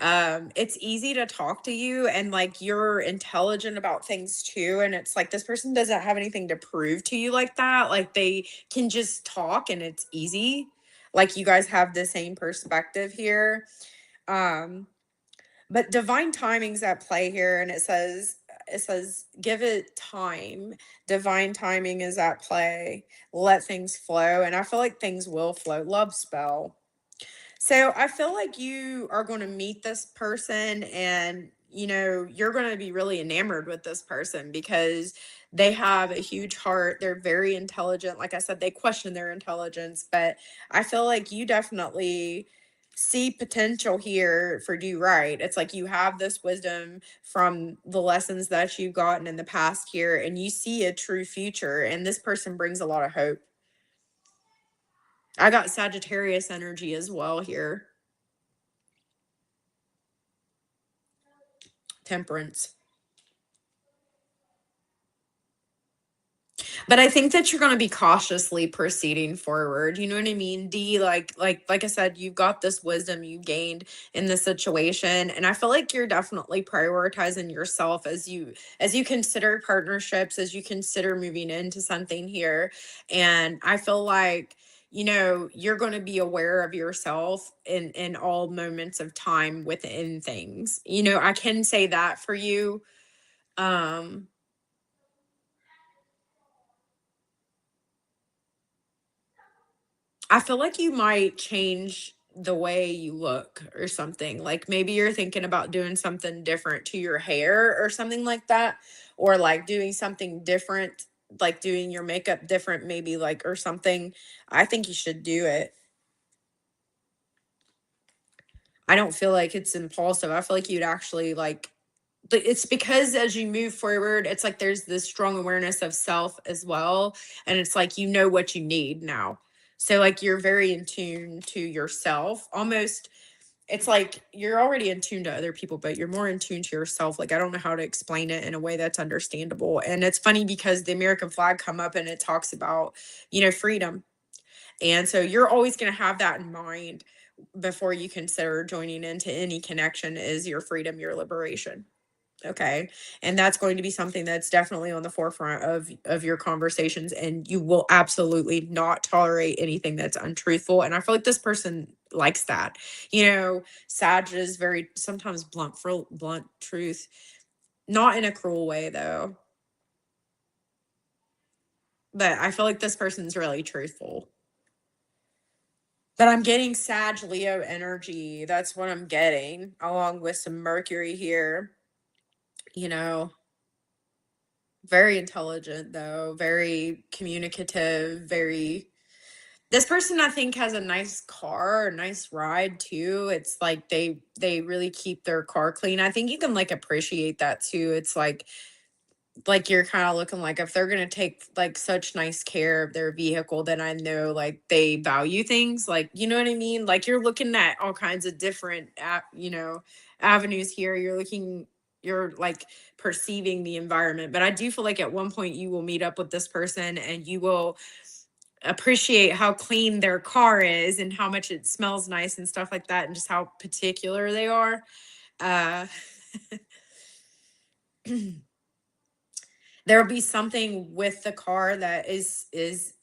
it's easy to talk to you and like you're intelligent about things too, and it's like this person doesn't have anything to prove to you like that. Like they can just talk and it's easy. Like you guys have the same perspective here. Um but divine timing's at play here, and it says give it time. Divine timing is at play. Let things flow, and I feel like things will flow. Love spell. So I feel like you are going to meet this person, and you're going to be really enamored with this person because they have a huge heart. They're very intelligent. Like I said, they question their intelligence, but I feel like you definitely see potential here for do right. It's like you have this wisdom from the lessons that you've gotten in the past here, and you see a true future, and this person brings a lot of hope. I got Sagittarius energy as well here. Temperance. But I think that you're going to be cautiously proceeding forward. You know what I mean? D, like I said, you've got this wisdom you gained in this situation, and I feel like you're definitely prioritizing yourself as you consider partnerships, as you consider moving into something here. And I feel like you're going to be aware of yourself in all moments of time within things. I can say that for you. um I feel like you might change the way you look or something. Like maybe you're thinking about doing something different to your hair or something like that, or like doing something different, like doing your makeup different, maybe like or something. I think you should do it. I don't feel like it's impulsive. I feel like you'd actually like, but it's because as you move forward, it's like there's this strong awareness of self as well. And it's like you know what you need now. So like you're very in tune to yourself. Almost it's like you're already in tune to other people, but you're more in tune to yourself. Like I don't know how to explain it in a way that's understandable. And it's funny because the American flag come up and it talks about, freedom. And so you're always going to have that in mind before you consider joining into any connection is your freedom, your liberation. Okay. And that's going to be something that's definitely on the forefront of your conversations, and you will absolutely not tolerate anything that's untruthful. And I feel like this person likes that. Sag is very sometimes blunt for blunt truth, not in a cruel way though. But I feel like this person's really truthful. But I'm getting Sag Leo energy. That's what I'm getting, along with some Mercury here. You know, Very intelligent though, very communicative, very this person I think has a nice car, a nice ride too. It's like they really keep their car clean. I think you can like appreciate that too. It's like you're kind of looking like if they're going to take like such nice care of their vehicle, then I know like they value things, like you know what I mean? Like you're looking at all kinds of different avenues here. You're looking you're like perceiving the environment. But I do feel like at one point you will meet up with this person and you will appreciate how clean their car is and how much it smells nice and stuff like that, and just how particular they are. Uh, there'll be something with the car that is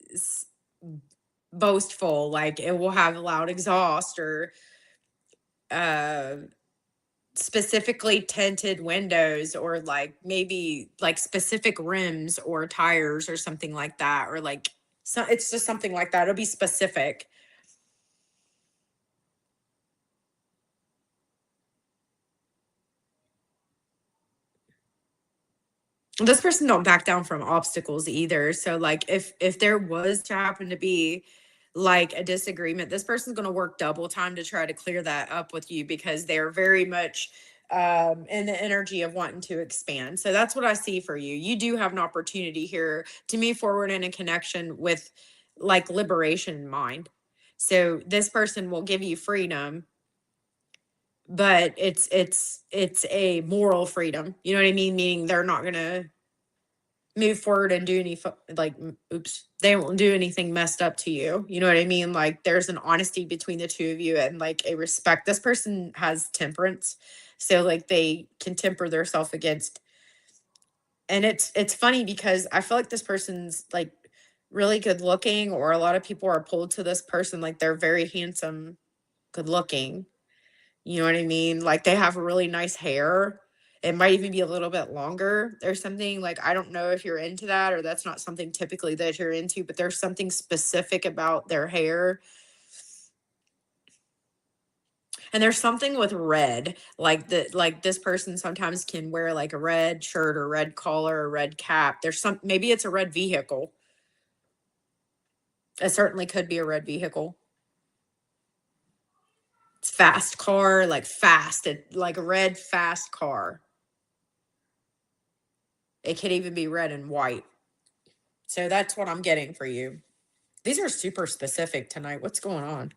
boastful, like it will have loud exhaust or uh specifically tinted windows, or like maybe like specific rims or tires or something like that, or like, so it's just something like that. It'll be specific. This person don't back down from obstacles either. So like if there was to happen to be like a disagreement, this person's going to work double time to try to clear that up with you, because they're very much in the energy of wanting to expand. So that's what I see for you. You do have an opportunity here to move forward in a connection with like liberation in mind. So this person will give you freedom, but it's a moral freedom. You know what I mean? Meaning they're not going to move forward and do any like oops, they won't do anything messed up to you. You know what I mean? Like there's an honesty between the two of you and like a respect. This person has temperance, so like they can temper themselves against. And it's funny because I feel like this person's like really good looking, or a lot of people are pulled to this person, like they're very handsome, good looking. You know what I mean? Like they have really nice hair. It might even be a little bit longer or something. Like, I don't know if you're into that, or that's not something typically that you're into, but there's something specific about their hair. And there's something with red, like this person sometimes can wear like a red shirt or red collar or red cap. There's some, maybe it's a red vehicle. It certainly could be a red vehicle. It's fast car, like fast, like a red fast car. It could even be red and white. So that's what I'm getting for you. These are super specific tonight. What's going on?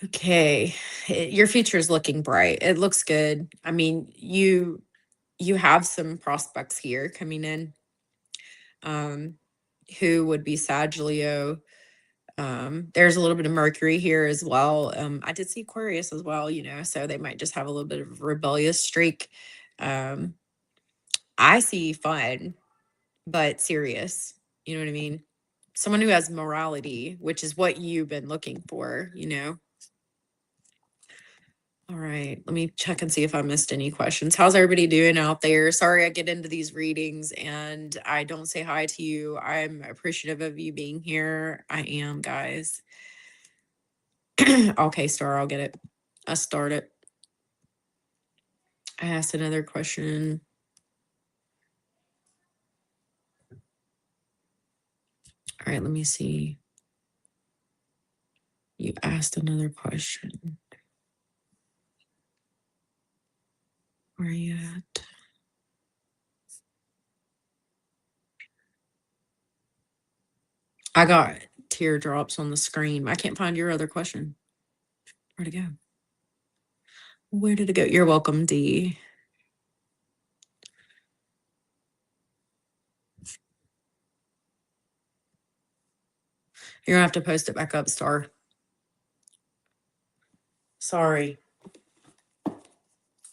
Okay. Your future is looking bright. It looks good. I mean, you have some prospects here coming in. Who would be Sag, Leo. There's a little bit of Mercury here as well. I did see Aquarius as well, you know, so they might just have a little bit of a rebellious streak. I see fun, but serious. You know what I mean? Someone who has morality, which is what you've been looking for, you know? All right, let me check and see if I missed any questions. How's everybody doing out there? Sorry I get into these readings and I don't say hi to you. I'm appreciative of you being here. I am, guys. Okay, Star, I'll get it. I start it. I asked another question. All right, let me see. You asked another question. Where are you at? I got teardrops on the screen. I can't find your other question. Where'd it go? Where did it go? You're welcome, D. You're gonna have to post it back up, Star. Sorry.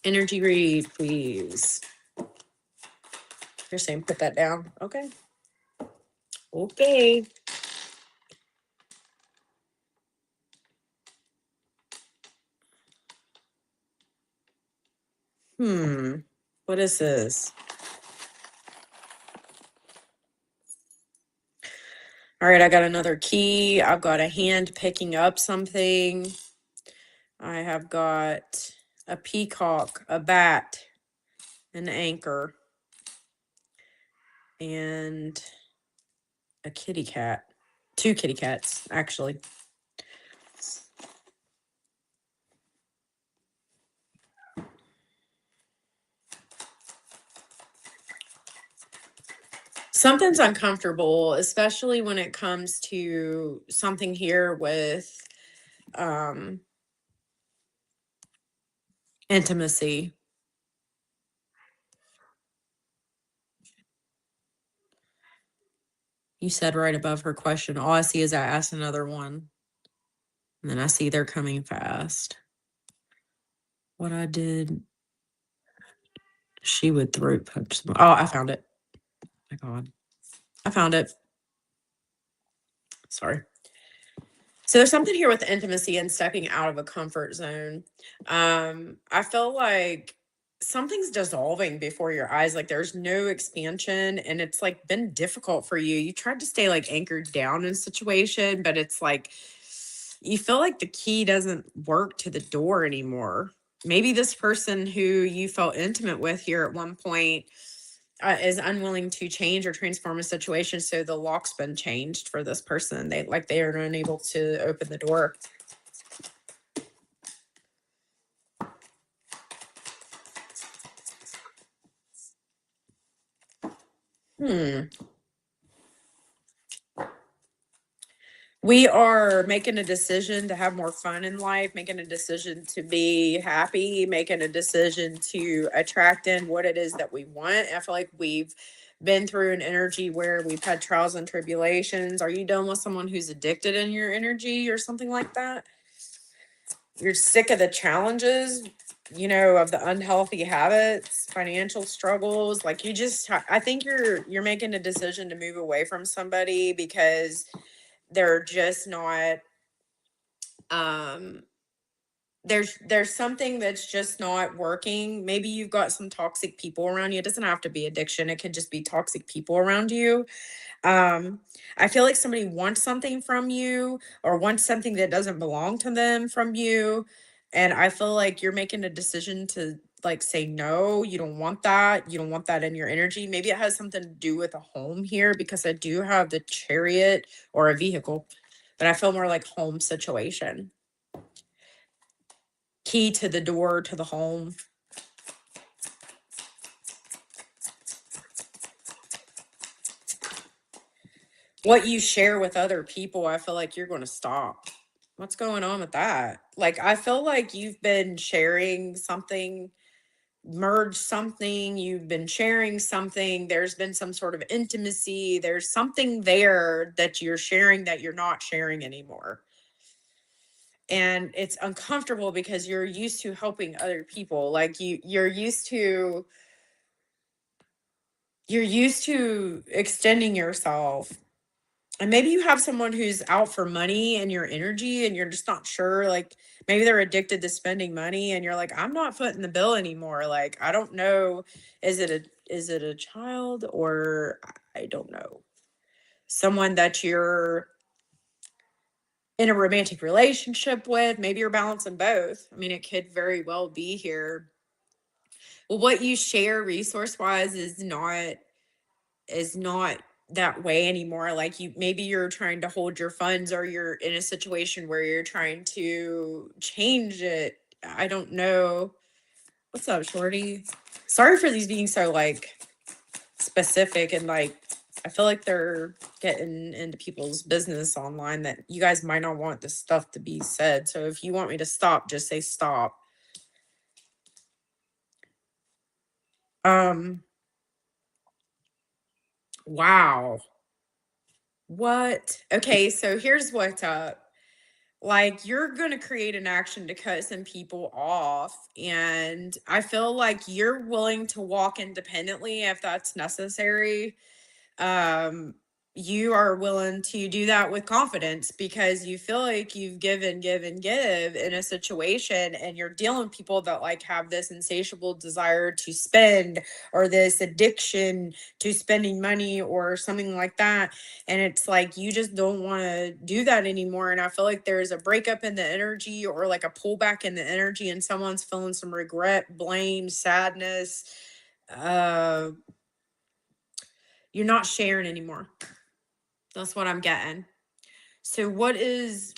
Energy read, please. You're saying put that down. Okay. Okay. What is this? All right, I got another key. I've got a hand picking up something. I have got a peacock, a bat, an anchor, and a kitty cat. 2 kitty cats, actually. Something's uncomfortable, especially when it comes to something here with um intimacy. You said right above her question, all I see is I asked another one. And then I see they're coming fast. What I did, she would throat punch them. Oh, I found it. My God. I found it. Sorry. So there's something here with intimacy and stepping out of a comfort zone. I feel like something's dissolving before your eyes. Like there's no expansion, and it's like been difficult for you. You tried to stay like anchored down in a situation, but it's like you feel like the key doesn't work to the door anymore. Maybe this person who you felt intimate with here at one point is unwilling to change or transform a situation, so the lock's been changed for this person. They are unable to open the door. Hmm. We are making a decision to have more fun in life, making a decision to be happy, making a decision to attract in what it is that we want. I feel like we've been through an energy where we've had trials and tribulations. Are you dealing with someone who's addicted in your energy or something like that? You're sick of the challenges, of the unhealthy habits, financial struggles. Like you just, I think you're making a decision to move away from somebody because they're just not um there's something that's just not working. Maybe you've got some toxic people around you. It doesn't have to be addiction, it could just be toxic people around you. um I feel like somebody wants something from you or wants something that doesn't belong to them from you, and I feel like you're making a decision to like say no. You don't want that. You don't want that in your energy. Maybe it has something to do with a home here, because I do have the chariot or a vehicle, but I feel more like home situation. Key to the door to the home. What you share with other people, I feel like you're going to stop. What's going on with that? Like, I feel like you've been sharing something, merge something, you've been sharing something, there's been some sort of intimacy, there's something there that you're sharing that you're not sharing anymore. And it's uncomfortable because you're used to helping other people. Like you're used to extending yourself. And maybe you have someone who's out for money and your energy and you're just not sure. Like maybe they're addicted to spending money and you're like, I'm not footing the bill anymore. Like I don't know, is it a child, or I don't know, someone that you're in a romantic relationship with. Maybe you're balancing both. I mean, it could very well be here. Well, what you share resource wise is not that way anymore. Like maybe you're trying to hold your funds, or you're in a situation where you're trying to change it. I don't know. What's up, Shorty? Sorry for these being so like specific, and like I feel like they're getting into people's business online that you guys might not want this stuff to be said. So if you want me to stop, just say stop. Um wow. What? Okay, so here's what's up. Like you're going to create an action to cut some people off, and I feel like you're willing to walk independently if that's necessary. um you are willing to do that with confidence because you feel like you've given, give, and give in a situation, and you're dealing with people that like have this insatiable desire to spend, or this addiction to spending money or something like that. And it's like you just don't want to do that anymore, and I feel like there's a breakup in the energy, or like a pullback in the energy, and someone's feeling some regret, blame, sadness. uh you're not sharing anymore. That's what I'm getting. So what is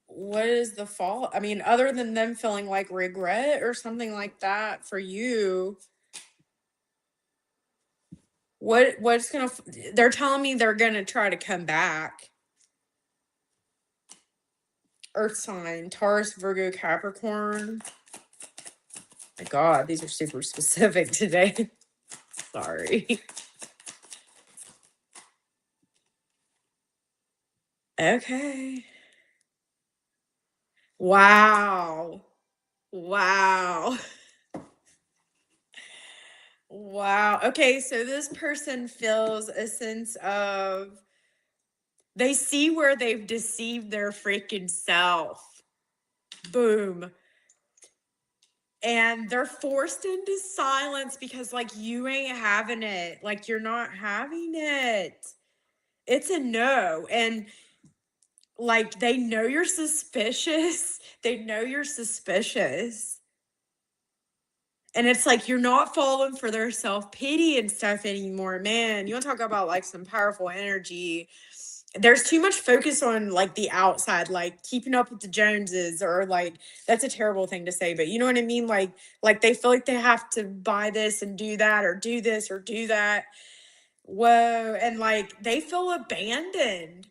the fault? I mean, other than them feeling like regret or something like that for you, What's gonna, they're telling me they're gonna try to come back. Earth sign, Taurus, Virgo, Capricorn. My God, these are super specific today. Sorry. Okay. Wow. Wow. Wow. Okay, so this person feels a sense of, they see where they've deceived their freaking self. Boom. And they're forced into silence because, like, you ain't having it. Like, you're not having it. It's a no. And, like, they know you're suspicious. They know you're suspicious. And it's like, you're not falling for their self-pity and stuff anymore. Man, you want to talk about, like, some powerful energy. There's too much focus on, like, the outside, like keeping up with the Joneses, or, like, that's a terrible thing to say, but you know what I mean? Like they feel like they have to buy this and do that, or do this or do that. Whoa. And, like, they feel abandoned.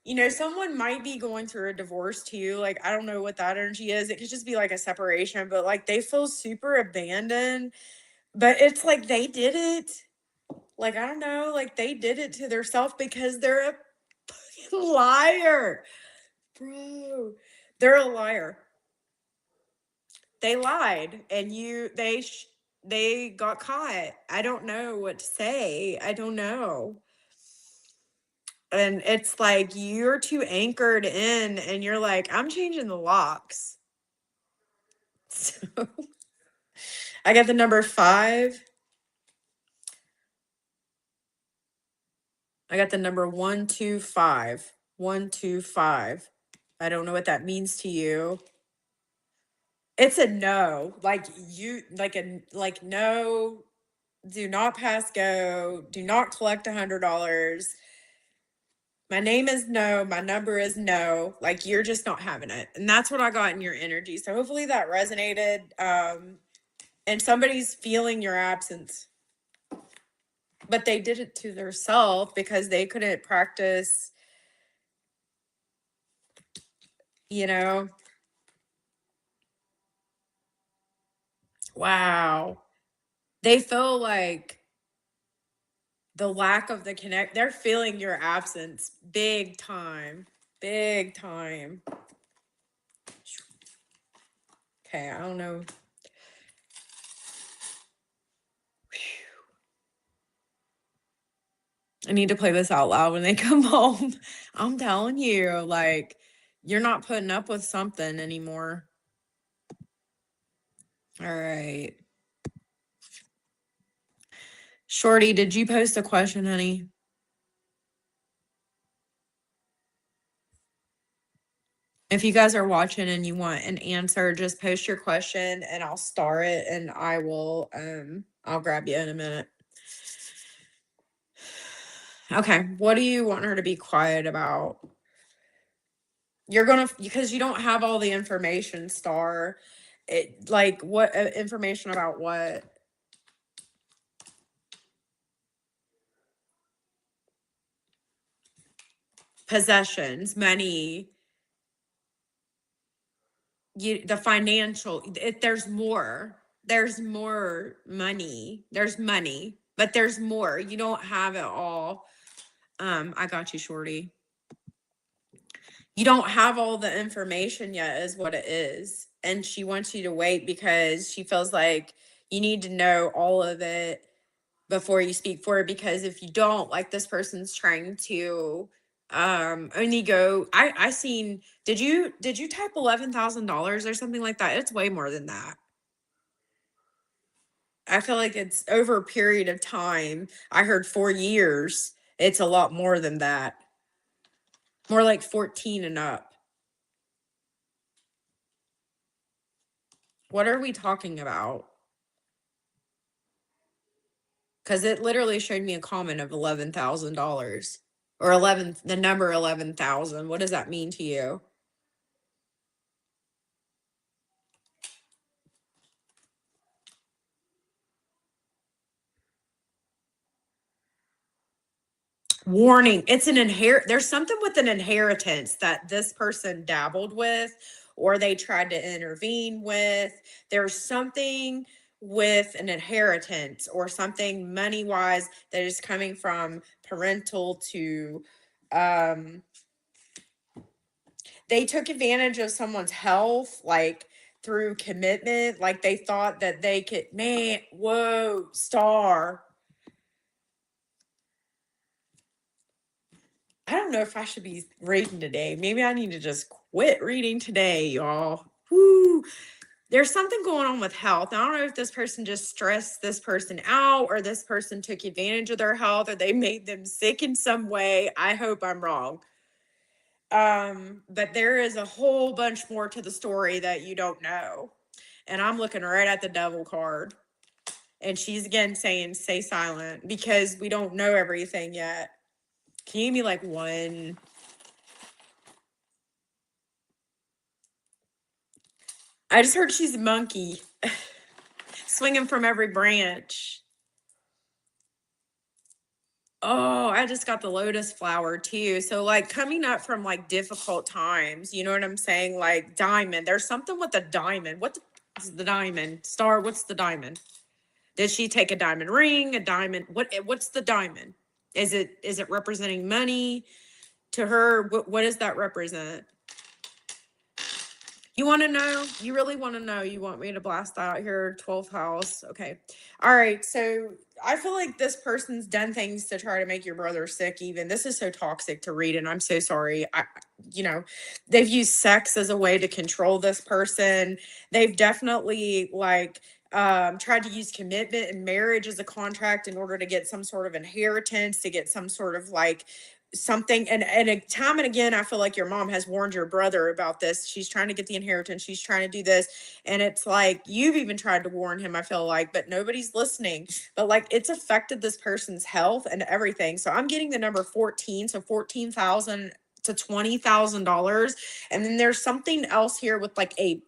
You know, someone might be going through a divorce too. Like, I don't know what that energy is. It could just be like a separation, but, like, they feel super abandoned. But it's like they did it. Like, I don't know, like, they did it to themselves because they're a liar. Bro, they're a liar. They lied, and they got caught. I don't know what to say. I don't know. And it's like, you're too anchored in, and you're like, I'm changing the locks. So I got the number 5. I got the number 125. 125. I don't know what that means to you. It's a no. Like, you, like no, do not pass go. Do not collect $100. My name is no. My number is no. Like, you're just not having it. And that's what I got in your energy. So hopefully that resonated. And somebody's feeling your absence. But they did it to themselves because they couldn't practice, you know. Wow. They feel like the lack of the connect, they're feeling your absence big time. Big time. Okay, I don't know. I need to play this out loud when they come home. I'm telling you, like, you're not putting up with something anymore. All right. Shorty, did you post a question, honey? If you guys are watching and you want an answer, just post your question and I'll star it, and I'll grab you in a minute. Okay, what do you want her to be quiet about? You're gonna, because you don't have all the information, star. It, like, what information about what? Possessions, money, the financial, there's more. There's more money. There's money, but there's more. You don't have it all. I got you, Shorty. You don't have all the information yet, is what it is. And she wants you to wait because she feels like you need to know all of it before you speak for it. Because if you don't, like, this person's trying to only go, I seen, did you type $11,000 or something like that? It's way more than that. I feel like it's over a period of time. I heard 4 years. It's a lot more than that. More like 14 and up. What are we talking about? Because it literally showed me a comment of $11,000 or the number 11,000. What does that mean to you? Warning, it's an there's something with an inheritance that this person dabbled with or they tried to intervene with. There's something with an inheritance or something money wise that is coming from parental to they took advantage of someone's health, like through commitment, like they thought that they could, man, whoa, star. I don't know if I should be reading today. Maybe I need to just quit reading today, y'all. Whoo. There's something going on with health. I don't know if this person just stressed this person out or this person took advantage of their health or they made them sick in some way. I hope I'm wrong. But there is a whole bunch more to the story that you don't know. And I'm looking right at the devil card. And she's again saying, stay silent because we don't know everything yet. Can you give me like one? I just heard she's a monkey swinging from every branch. Oh, I just got the lotus flower too. So like coming up from like difficult times, you know what I'm saying? Like diamond. There's something with the diamond. What is the diamond? Star, what's the diamond? Did she take a diamond ring? A diamond? What's the diamond? Is it representing money to her? What does that represent? You want to know? You really want to know? You want me to blast out here? 12th house. Okay. All right. So I feel like this person's done things to try to make your brother sick, even. This is so toxic to read, and I'm so sorry. They've used sex as a way to control this person. They've definitely tried to use commitment and marriage as a contract in order to get some sort of inheritance, to get some sort of something, and time and again I feel like your mom has warned your brother about this. She's trying to get the inheritance, she's trying to do this, and it's like you've even tried to warn him, I feel like, but nobody's listening. But like it's affected this person's health and everything. So I'm getting the number 14, so 14,000 to $20,000. And then there's something else here with like a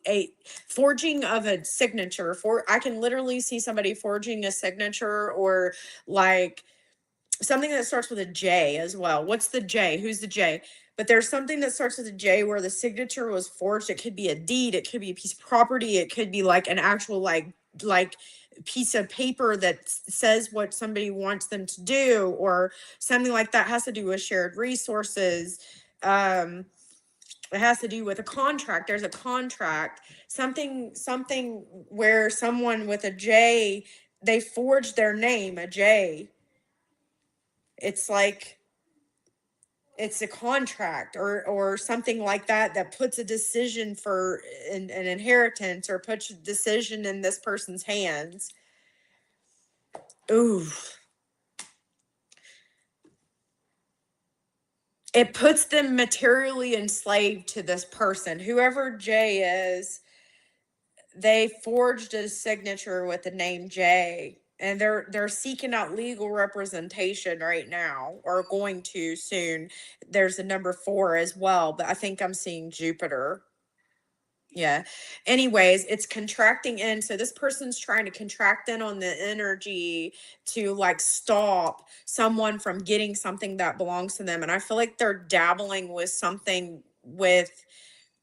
forging of a signature. I can literally see somebody forging a signature, or like something that starts with a J as well. What's the J? Who's the J? But there's something that starts with a J where the signature was forged. It could be a deed, it could be a piece of property, it could be like an actual like piece of paper that says what somebody wants them to do, or something like that. Has to do with shared resources. It has to do with a contract. There's a contract, something where someone with a J, they forged their name, a J. It's like it's a contract or something like that puts a decision for an inheritance, or puts a decision in this person's hands. Ooh. It puts them materially enslaved to this person. Whoever J is, they forged a signature with the name J, and they're seeking out legal representation right now, or going to soon. There's a number 4 as well, but I think I'm seeing Jupiter. Yeah. Anyways, it's contracting in. So this person's trying to contract in on the energy to like stop someone from getting something that belongs to them. And I feel like they're dabbling with something with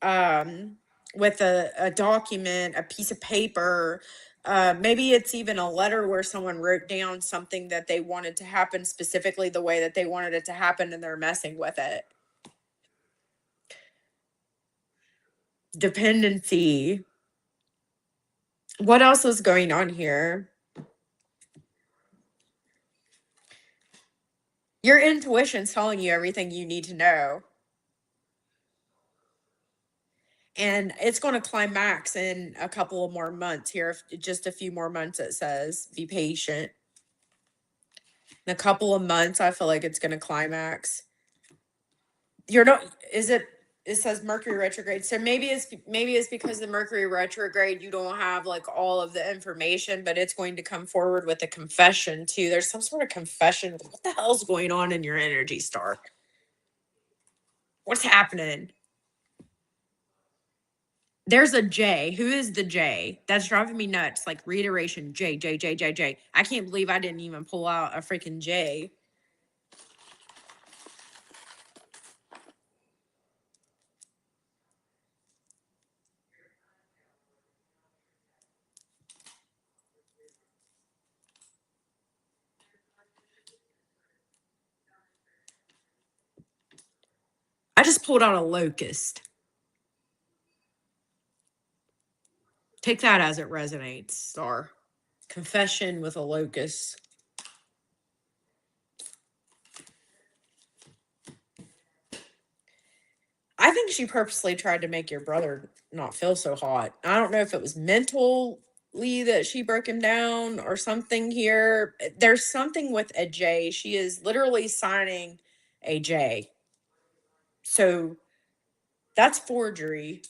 a document, a piece of paper. Maybe it's even a letter where someone wrote down something that they wanted to happen specifically the way that they wanted it to happen, and they're messing with it. Dependency. What else is going on here? Your intuition's telling you everything you need to know. And it's going to climax in a couple of more months here. Just a few more months, it says. Be patient. In a couple of months, I feel like it's going to climax. You're not, is it? It says Mercury retrograde. So maybe it's because the Mercury retrograde, you don't have like all of the information, but it's going to come forward with a confession too. There's some sort of confession. What the hell's going on in your energy, Star? What's happening? There's a J. Who is the J? That's driving me nuts. Like reiteration. J, J, J, J, J. I can't believe I didn't even pull out a freaking J. just pulled out a locust. Take that as it resonates, Star. Confession with a locust. I think she purposely tried to make your brother not feel so hot. I don't know if it was mentally that she broke him down or something here. There's something with a J. She is literally signing a J. So that's forgery.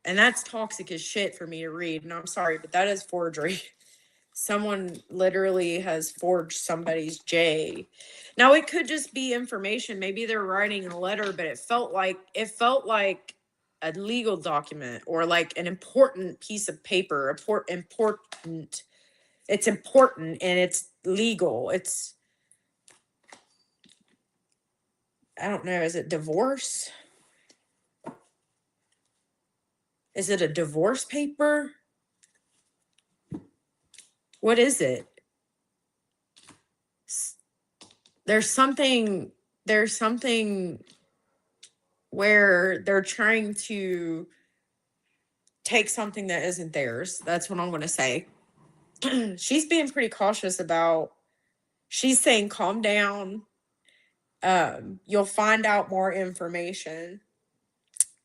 And that's toxic as shit for me to read. And I'm sorry, but that is forgery. Someone literally has forged somebody's J. Now it could just be information. Maybe they're writing a letter, but it felt like a legal document or like an important piece of paper. Important. It's important and it's legal. It's, I don't know. Is it divorce? Is it a divorce paper? What is it? There's something where they're trying to take something that isn't theirs. That's what I'm going to say. She's being pretty cautious about, she's saying, calm down. You'll find out more information.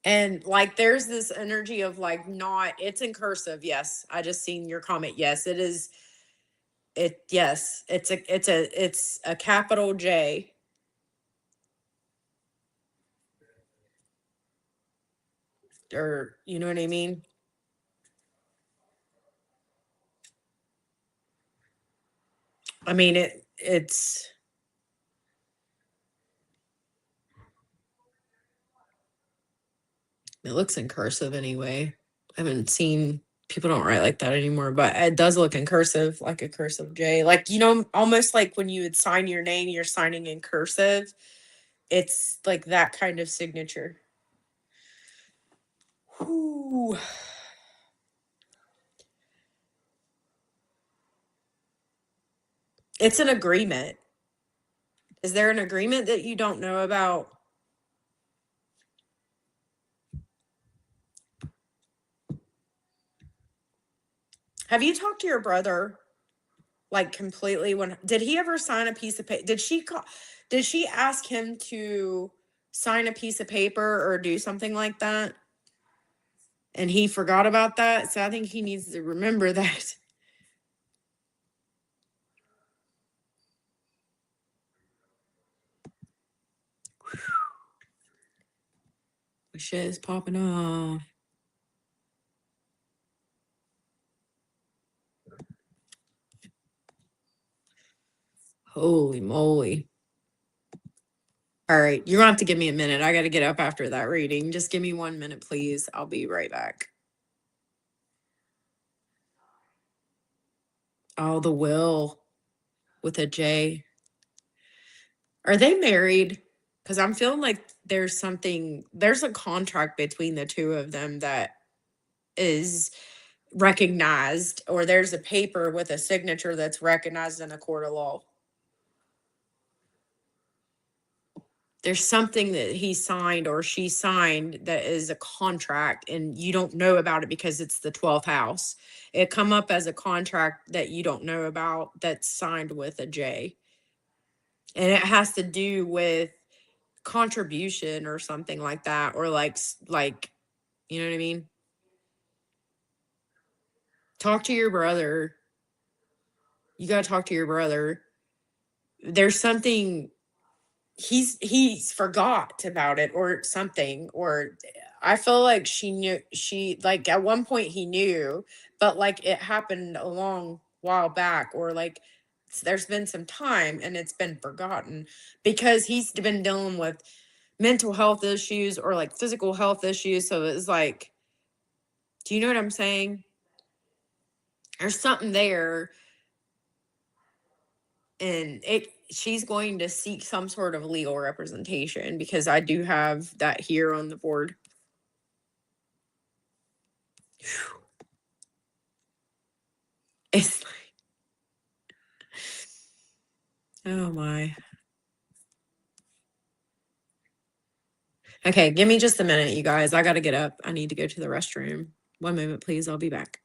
And like, there's this energy of like, not, it's in cursive. Yes. I just seen your comment. Yes, it is. Yes, it's a capital J. Or, you know what I mean? I mean, it's, it looks in cursive anyway. I haven't seen, people don't write like that anymore, but it does look in cursive, like a cursive J. Like, you know, almost like when you would sign your name, you're signing in cursive. It's like that kind of signature. Whew. It's an agreement. Is there an agreement that you don't know about? Have you talked to your brother like completely? When did he ever sign a piece of paper? Did she ask him to sign a piece of paper or do something like that? And he forgot about that. So I think he needs to remember that. Shit is popping off. Holy moly. All right. You're going to have to give me a minute. I got to get up after that reading. Just give me 1 minute, please. I'll be right back. Oh, the will with a J. Are they married? Because I'm feeling like there's a contract between the two of them that is recognized, or there's a paper with a signature that's recognized in a court of law. There's something that he signed or she signed that is a contract and you don't know about it because it's the 12th house. It come up as a contract that you don't know about that's signed with a J. And it has to do with contribution or something like that, or like, you know what I mean? Talk to your brother. You got to talk to your brother. There's something he's forgot about it or something, or I feel like she like at one point he knew, but like it happened a long while back, or like there's been some time and it's been forgotten because he's been dealing with mental health issues or like physical health issues. So it's like, do you know what I'm saying? There's something there, and she's going to seek some sort of legal representation because I do have that here on the board. It's like, oh my. Okay, give me just a minute, you guys. I got to get up. I need to go to the restroom. One moment, please. I'll be back.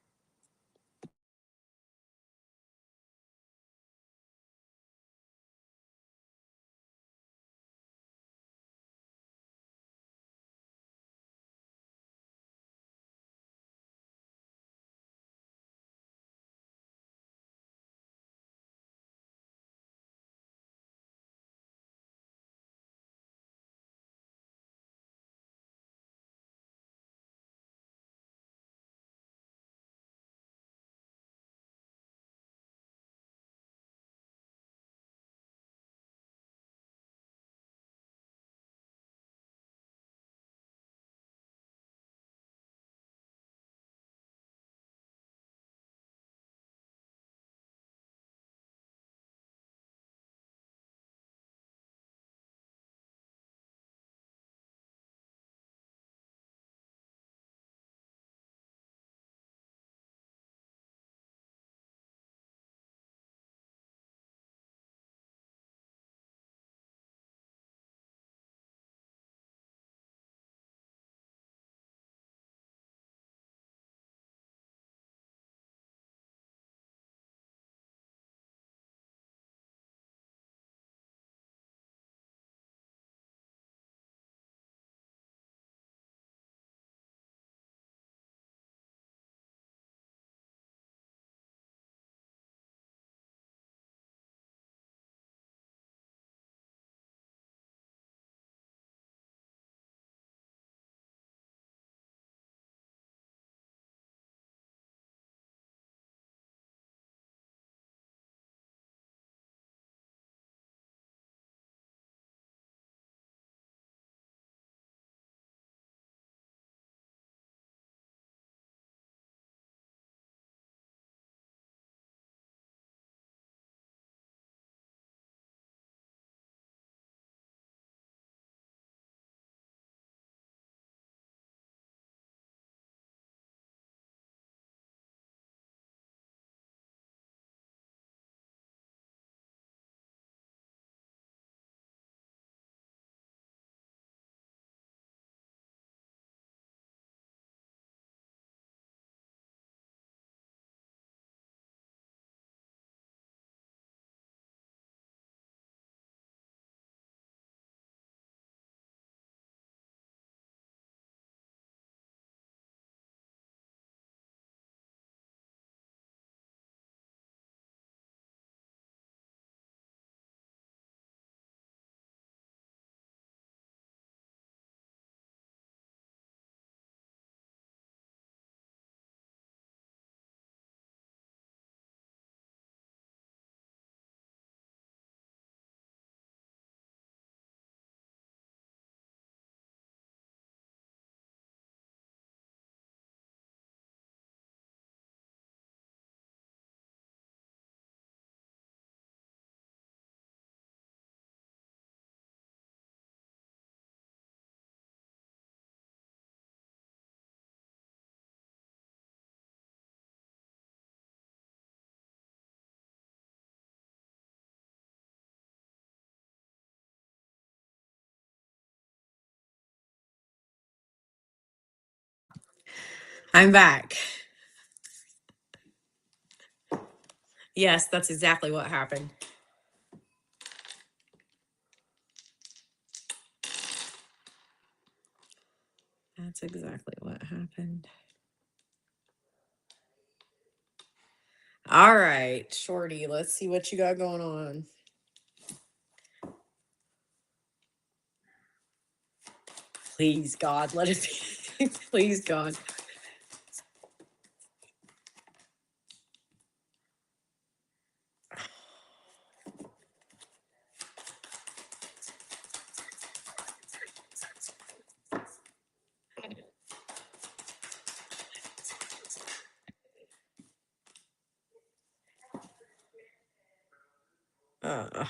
I'm back. Yes, that's exactly what happened. That's exactly what happened. All right, Shorty, let's see what you got going on. Please, God, let it be. Please, God. Uh,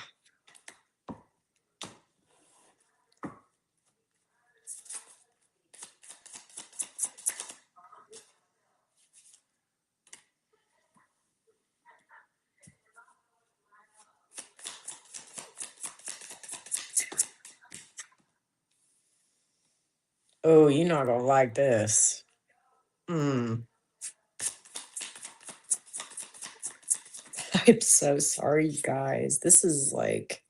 Oh, you're not gonna like this. Mm. I'm so sorry, you guys. This is like,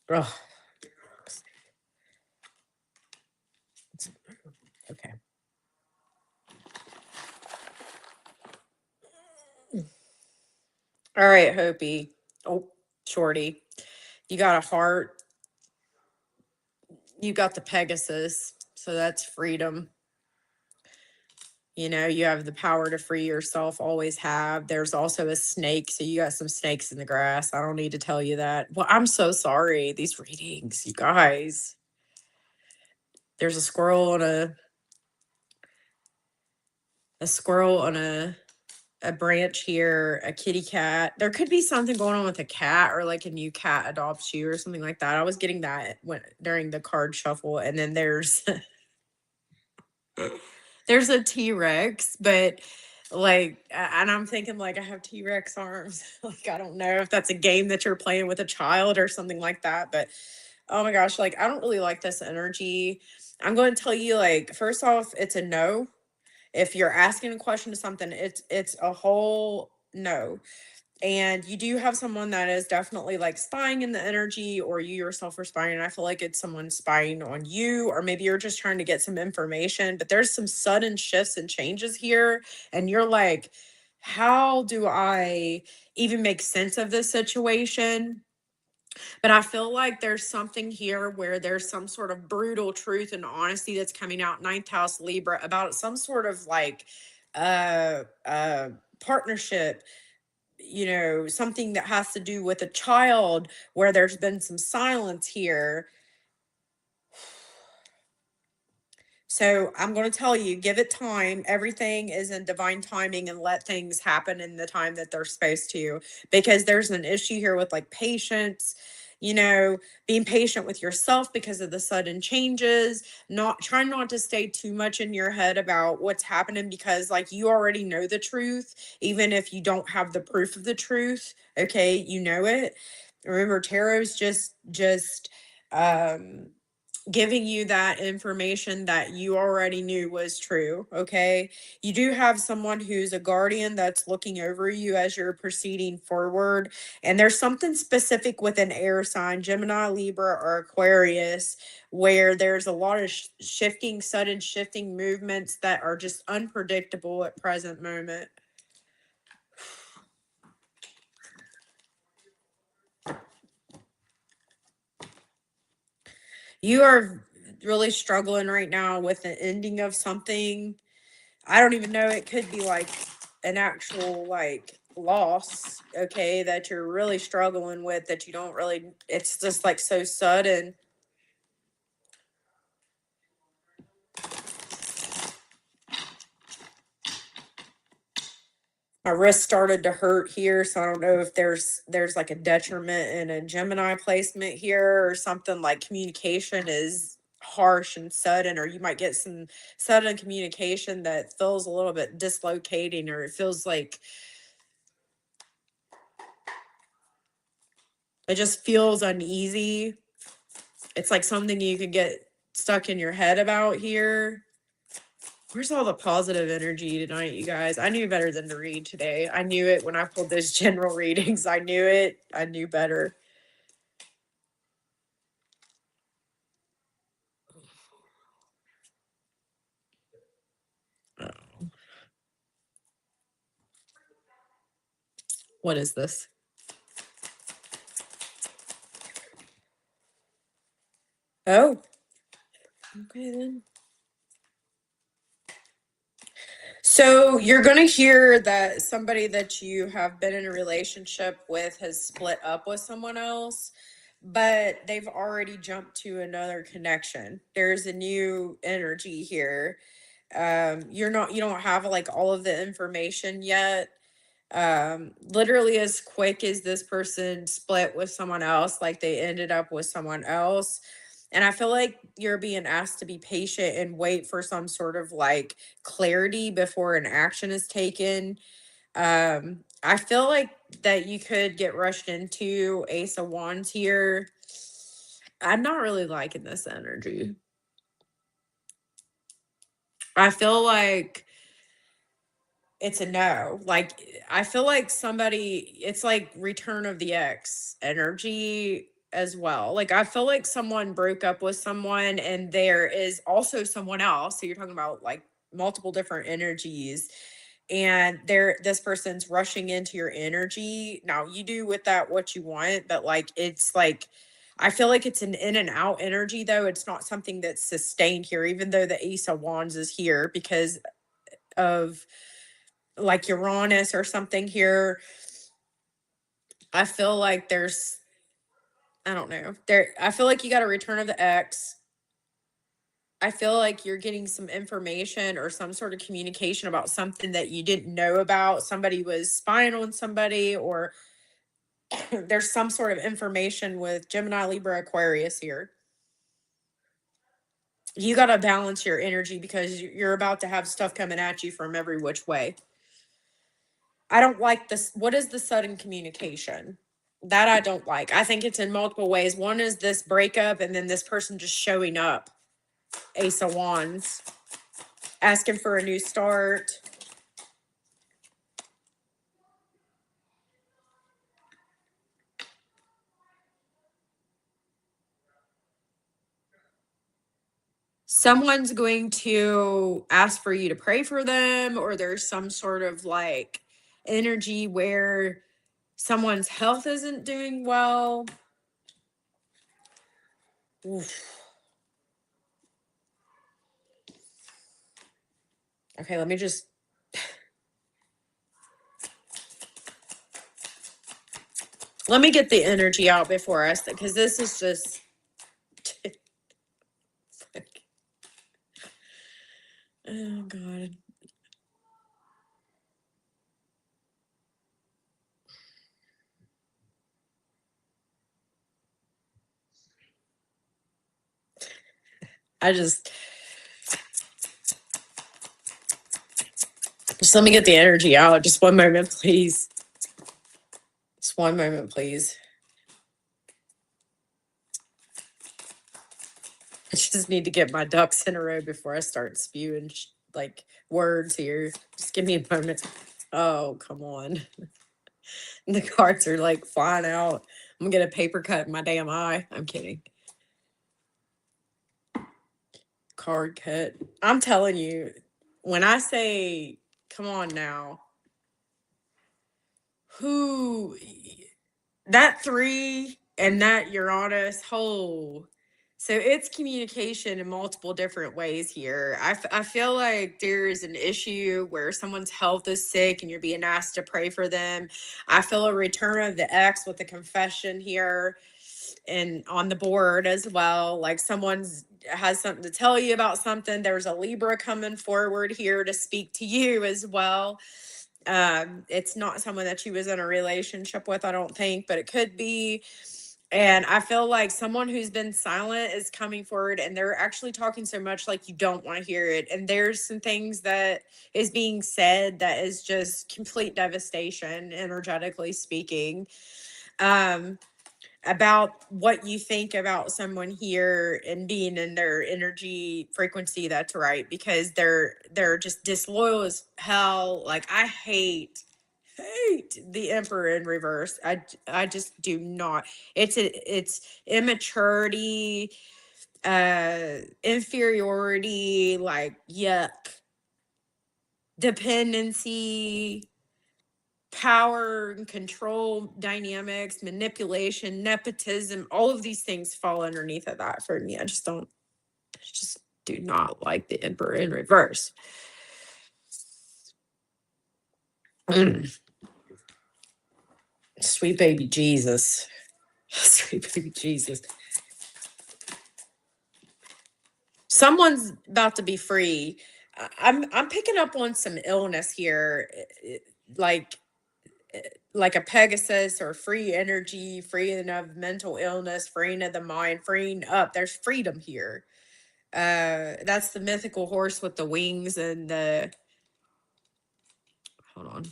ugh. Okay. All right, Hopi. Oh, Shorty. You got a heart. You got the Pegasus. So that's freedom. You know, you have the power to free yourself, always have. There's also a snake. So you got some snakes in the grass. I don't need to tell you that. Well, I'm so sorry. These readings, you guys. There's a squirrel on a branch here, a kitty cat. There could be something going on with a cat or like a new cat adopts you or something like that. I was getting that during the card shuffle. And then there's a T-Rex, but like, and I'm thinking like I have T-Rex arms. Like, I don't know if that's a game that you're playing with a child or something like that, but oh my gosh, like I don't really like this energy. I'm going to tell you, like, first off, it's a no. If you're asking a question to something, it's a whole no. And you do have someone that is definitely like spying in the energy, or you yourself are spying. And I feel like it's someone spying on you, or maybe you're just trying to get some information, but there's some sudden shifts and changes here. And you're like, how do I even make sense of this situation? But I feel like there's something here where there's some sort of brutal truth and honesty that's coming out, ninth house Libra, about some sort of like uh uh partnership, you know, something that has to do with a child where there's been some silence here. So I'm going to tell you, give it time. Everything is in divine timing, and let things happen in the time that they're supposed to, because there's an issue here with like patience, you know, being patient with yourself because of the sudden changes, not trying not to stay too much in your head about what's happening, because like you already know the truth, even if you don't have the proof of the truth. Okay, you know it. Remember, tarot's just um giving you that information that you already knew was true. Okay. You do have someone who's a guardian that's looking over you as you're proceeding forward. And there's something specific with an air sign, Gemini, Libra, or Aquarius, where there's a lot of shifting, sudden shifting movements that are just unpredictable at present moment. You are really struggling right now with the ending of something. I don't even know. It could be like an actual like loss, okay, that you're really struggling with, that you don't really, it's just like so sudden. My wrist started to hurt here, so I don't know if there's like a detriment in a Gemini placement here, or something like communication is harsh and sudden, or you might get some sudden communication that feels a little bit dislocating, or it feels like it just feels uneasy. It's like something you could get stuck in your head about here. Where's all the positive energy tonight, you guys? I knew better than to read today. I knew it when I pulled those general readings. I knew it. I knew better. What is this? Oh, okay then. So you're going to hear that somebody that you have been in a relationship with has split up with someone else, but they've already jumped to another connection. There's a new energy here. You don't have like all of the information yet. Literally as quick as this person split with someone else, like they ended up with someone else. And I feel like you're being asked to be patient and wait for some sort of like clarity before an action is taken. I feel like that you could get rushed into Ace of Wands here. I'm not really liking this energy. I feel like it's a no. Like, I feel like somebody, it's like Return of the Ex energy as well. Like, I feel like someone broke up with someone and there is also someone else. So you're talking about like multiple different energies, and this person's rushing into your energy. Now, you do with that what you want, but like, it's like, I feel like it's an in and out energy, though. It's not something that's sustained here, even though the Ace of Wands is here because of like Uranus or something here. I feel like there's, I don't know. I feel like you got a Return of the Ex. I feel like you're getting some information or some sort of communication about something that you didn't know about. Somebody was spying on somebody, or there's some sort of information with Gemini, Libra, Aquarius here. You got to balance your energy because you're about to have stuff coming at you from every which way. I don't like this. What is the sudden communication? That I don't like. I think it's in multiple ways. One is this breakup, and then this person just showing up. Ace of Wands, asking for a new start. Someone's going to ask for you to pray for them, or there's some sort of like energy where someone's health isn't doing well. Oof. Okay, let me just. Let me get the energy out before us, because this is just. Oh, God. Just let me get the energy out. Just one moment, please. Just one moment, please. I just need to get my ducks in a row before I start spewing like words here. Just give me a moment. Oh, come on. The cards are like flying out. I'm gonna get a paper cut in my damn eye. I'm kidding. Card cut. I'm telling you, when I say, come on now, who that 3 and that Uranus whole. So it's communication in multiple different ways here. I feel like there's an issue where someone's health is sick and you're being asked to pray for them. I feel a Return of the Ex with a confession here and on the board as well. Like someone's has something to tell you about something. There's a Libra coming forward here to speak to you as well. It's not someone that you was in a relationship with, I don't think, but it could be. And I feel like someone who's been silent is coming forward, and they're actually talking so much like you don't want to hear it. And there's some things that is being said that is just complete devastation, energetically speaking. About what you think about someone here and being in their energy frequency that's right, because they're just disloyal as hell. Like I hate the Emperor in reverse. I just do not. It's immaturity, inferiority, like yuck, dependency, power and control dynamics, manipulation, nepotism, all of these things fall underneath of that for me. I just do not like the Emperor in reverse. Sweet baby Jesus. Sweet baby Jesus. Someone's about to be free. I'm picking up on some illness here, like like a Pegasus or free energy, freeing of mental illness, freeing of the mind, freeing up. There's freedom here. That's the mythical horse with the wings and the, hold on.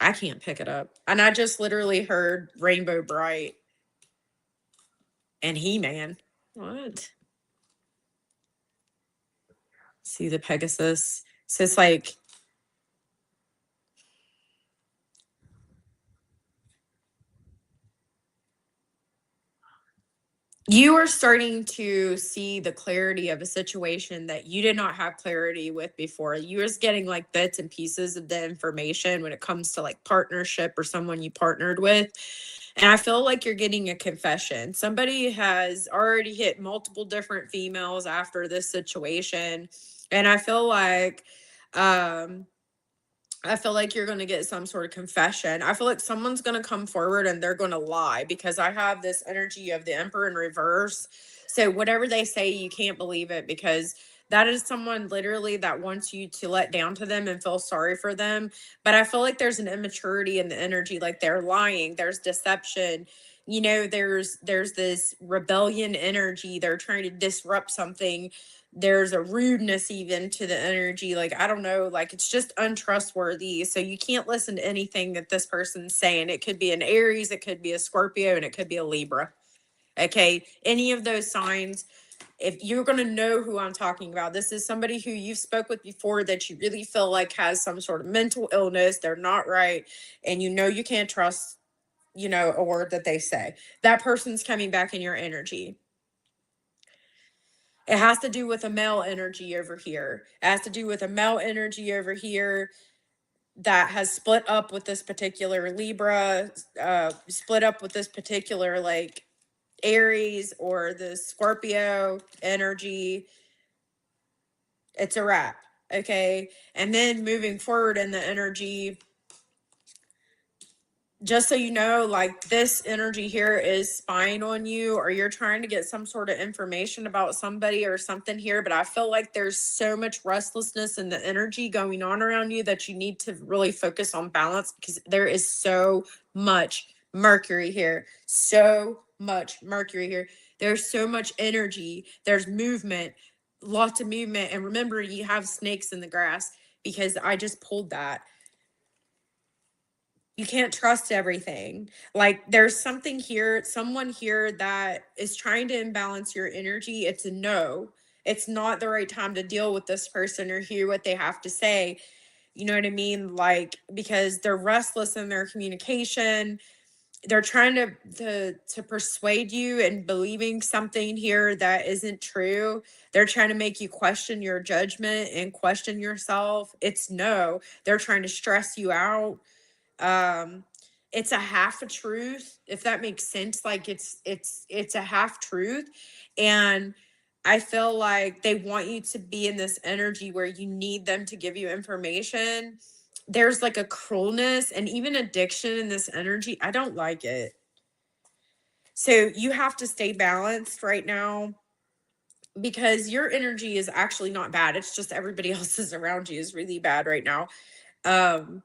I can't pick it up. And I just literally heard Rainbow Bright and He-Man. What? See the Pegasus. So it's like, you are starting to see the clarity of a situation that you did not have clarity with before. You was getting like bits and pieces of the information when it comes to like partnership or someone you partnered with. And I feel like you're getting a confession. Somebody has already hit multiple different females after this situation. And um, I feel like you're going to get some sort of confession. I feel like someone's going to come forward and they're going to lie, because I have this energy of the Emperor in reverse. So whatever they say, you can't believe it, because that is someone literally that wants you to let down to them and feel sorry for them. But I feel like there's an immaturity in the energy, like they're lying, there's deception. You know, there's this rebellion energy. They're trying to disrupt something. There's a rudeness even to the energy. Like, I don't know, like it's just untrustworthy. So you can't listen to anything that this person's saying. It could be an Aries, it could be a Scorpio, and it could be a Libra. Okay. Any of those signs, if you're going to know who I'm talking about, this is somebody who you've spoke with before that you really feel like has some sort of mental illness. They're not right. And you know you can't trust, a word that they say. That person's coming back in your energy. It has to do with a male energy over here. It has to do with a male energy over here that has split up with this particular Libra, split up with this particular like Aries or the Scorpio energy. It's a wrap. Okay. And then moving forward in the energy, just so you know, like this energy here is spying on you, or you're trying to get some sort of information about somebody or something here. But I feel like there's so much restlessness in the energy going on around you that you need to really focus on balance, because there is so much Mercury here. So much Mercury here. There's so much energy. There's movement, lots of movement. And remember, you have snakes in the grass, because I just pulled that. You can't trust everything. Like there's something here, someone here that is trying to imbalance your energy. It's a no. It's not the right time to deal with this person or hear what they have to say. You know what I mean? Like, because they're restless in their communication. They're trying to persuade you and believing something here that isn't true. They're trying to make you question your judgment and question yourself. It's no. They're trying to stress you out. um it's a half a truth, if that makes sense. Like it's a half truth. And I feel like they want you to be in this energy where you need them to give you information. There's like a cruelness and even addiction in this energy. I don't like it. So you have to stay balanced right now, because your energy is actually not bad. It's just everybody else's around you is really bad right now. um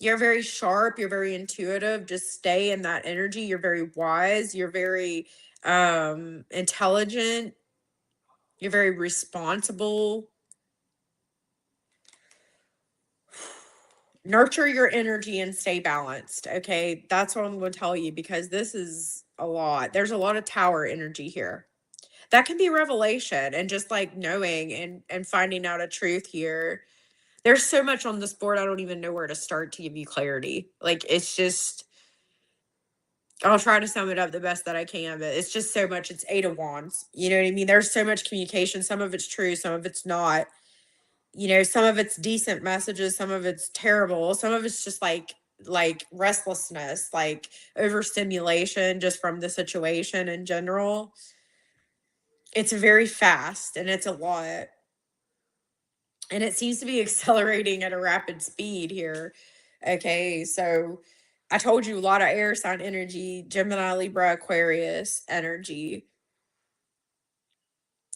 you're very sharp, you're very intuitive. Just stay in that energy. You're very wise, you're very intelligent, you're very responsible. Nurture your energy and stay balanced. Okay, that's what I'm going to tell you, because this is a lot. There's a lot of tower energy here. That can be revelation and just like knowing and finding out a truth here. There's so much on this board, I don't even know where to start to give you clarity. Like it's just, I'll try to sum it up the best that I can, but it's just so much. It's 8 of Wands. You know what I mean? There's so much communication. Some of it's true, some of it's not. Some of it's decent messages, some of it's terrible, some of it's just like restlessness, like overstimulation just from the situation in general. It's very fast and it's a lot. And it seems to be accelerating at a rapid speed here. Okay, so I told you a lot of air sign energy, Gemini, Libra, Aquarius energy.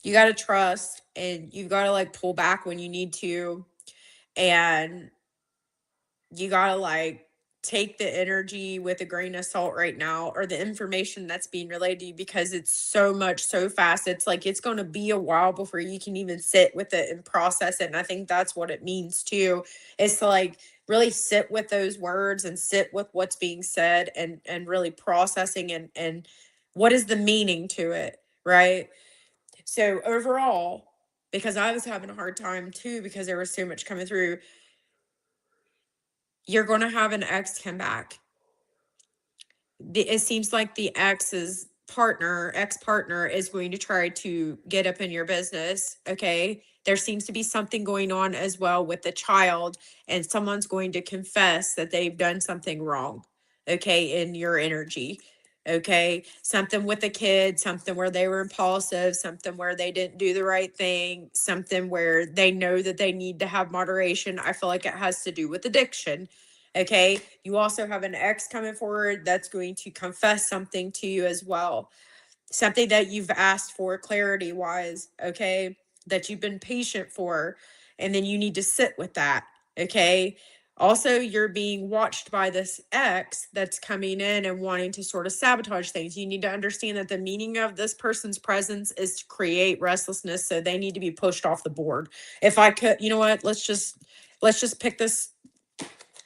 You got to trust and you've got to like pull back when you need to. And you got to like take the energy with a grain of salt right now, or the information that's being relayed to you, because it's so much so fast. It's like it's going to be a while before you can even sit with it and process it. And I think that's what it means too, is to like really sit with those words and sit with what's being said, and really processing, and what is the meaning to it, right? So overall, because I was having a hard time too, because there was so much coming through, you're going to have an ex come back. It seems like the ex partner is going to try to get up in your business. Okay. There seems to be something going on as well with the child, and someone's going to confess that they've done something wrong. Okay. In your energy. Okay. Something with the kid, something where they were impulsive, something where they didn't do the right thing, something where they know that they need to have moderation. I feel like it has to do with addiction. Okay. You also have an ex coming forward that's going to confess something to you as well. Something that you've asked for clarity wise. Okay. That you've been patient for. And then you need to sit with that. Okay. Also, you're being watched by this ex that's coming in and wanting to sort of sabotage things. You need to understand that the meaning of this person's presence is to create restlessness. So they need to be pushed off the board. If I could, you know what? Let's just pick this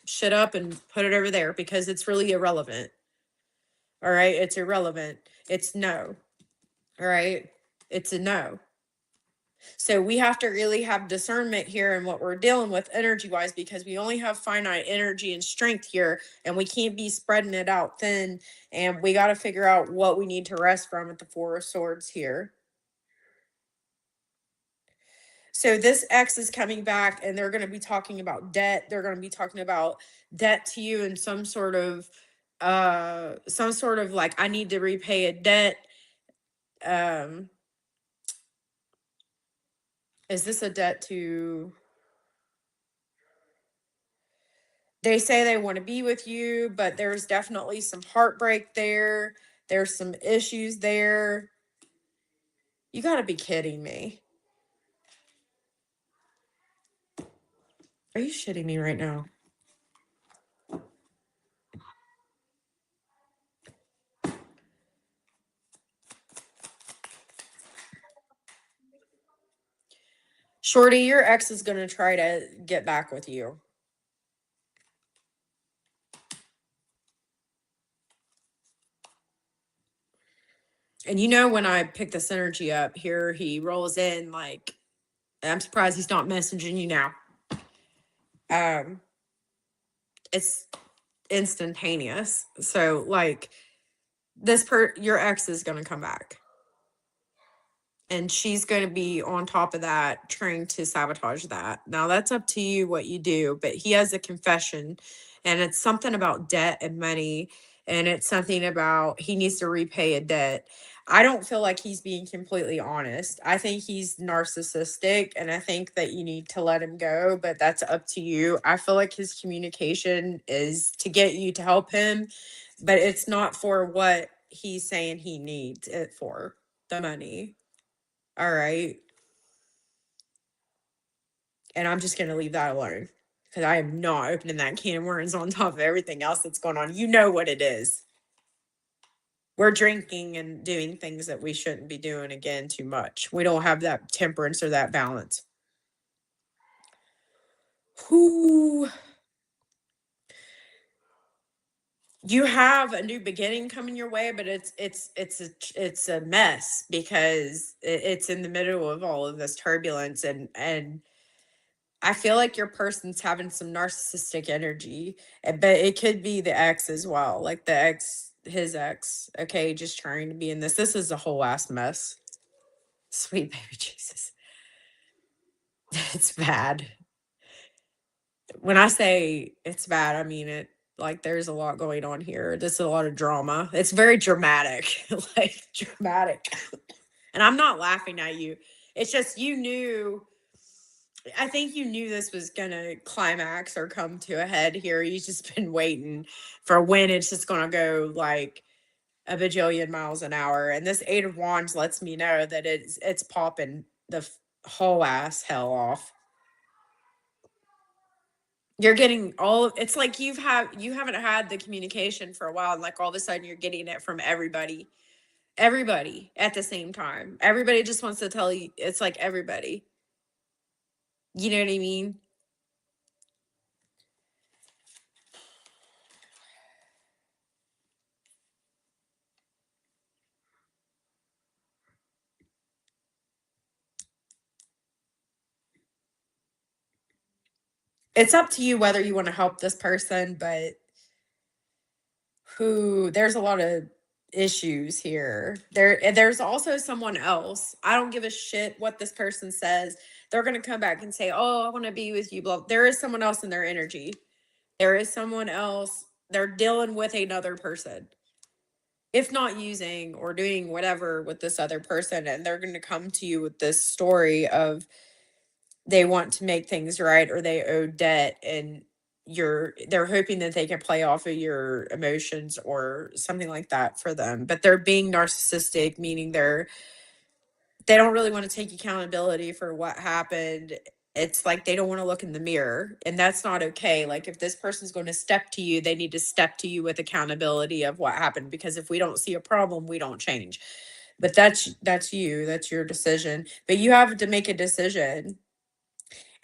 shit up and put it over there, because it's really irrelevant. All right. It's irrelevant. It's no. All right. It's a no. So we have to really have discernment here in what we're dealing with energy wise, because we only have finite energy and strength here, and we can't be spreading it out thin. And we got to figure out what we need to rest from at the Four of Swords here. So this X is coming back, and they're going to be talking about debt. They're going to be talking about debt to you, and some sort of like, I need to repay a debt. Um is this a debt to, they say they want to be with you, but there's definitely some heartbreak there. There's some issues there. You got to be kidding me. Are you shitting me right now? Shorty, your ex is going to try to get back with you. And you know, when I pick this energy up here, he rolls in like, I'm surprised he's not messaging you now. It's instantaneous. So like, your ex is going to come back, and she's going to be on top of that, trying to sabotage that. Now that's up to you what you do, but he has a confession, and it's something about debt and money, and it's something about he needs to repay a debt. I don't feel like he's being completely honest. I think he's narcissistic, and I think that you need to let him go, but that's up to you. I feel like his communication is to get you to help him, but it's not for what he's saying he needs it for, the money. All right. And I'm just going to leave that alone, because I am not opening that can of worms on top of everything else that's going on. You know what it is. We're drinking and doing things that we shouldn't be doing again too much. We don't have that temperance or that balance. Whoo. You have a new beginning coming your way, but it's a mess, because it's in the middle of all of this turbulence, and I feel like your person's having some narcissistic energy, but it could be the ex as well, like his ex. Okay, just trying to be in this. This is a whole ass mess. Sweet baby Jesus, it's bad. When I say it's bad, I mean it. Like, there's a lot going on here. There's a lot of drama. It's very dramatic, like dramatic. And I'm not laughing at you. It's just, you knew. I think you knew this was gonna climax or come to a head here. You've just been waiting for when it's just gonna go like a bajillion miles an hour. And this Eight of Wands lets me know that it's popping the whole ass hell off. You're getting all, it's like you haven't had the communication for a while, and like all of a sudden you're getting it from everybody at the same time. Everybody just wants to tell you, it's like everybody. You know what I mean? It's up to you whether you want to help this person, but there's a lot of issues here. There's also someone else. I don't give a shit what this person says. They're going to come back and say, "Oh, I want to be with you." Blah. There is someone else in their energy. There is someone else. They're dealing with another person. If not using or doing whatever with this other person, and they're going to come to you with this story of they want to make things right or they owe debt, and they're hoping that they can play off of your emotions or something like that for them, but they're being narcissistic, meaning they don't really want to take accountability for what happened. It's like they don't want to look in the mirror, and that's not okay. Like if this person's going to step to you, they need to step to you with accountability of what happened, because if we don't see a problem, we don't change. But that's your decision, but you have to make a decision.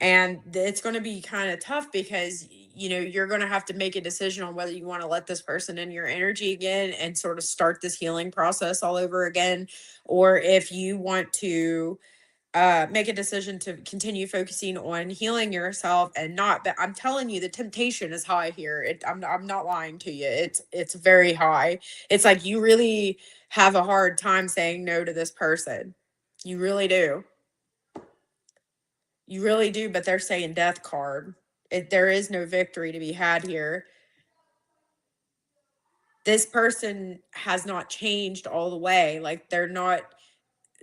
And it's going to be kind of tough because you're going to have to make a decision on whether you want to let this person in your energy again and sort of start this healing process all over again, or if you want to make a decision to continue focusing on healing yourself and not. But I'm telling you, the temptation is high here. I'm not lying to you. It's very high. It's like you really have a hard time saying no to this person. You really do. You really do, but they're saying death card. There is no victory to be had here. This person has not changed all the way. Like they're not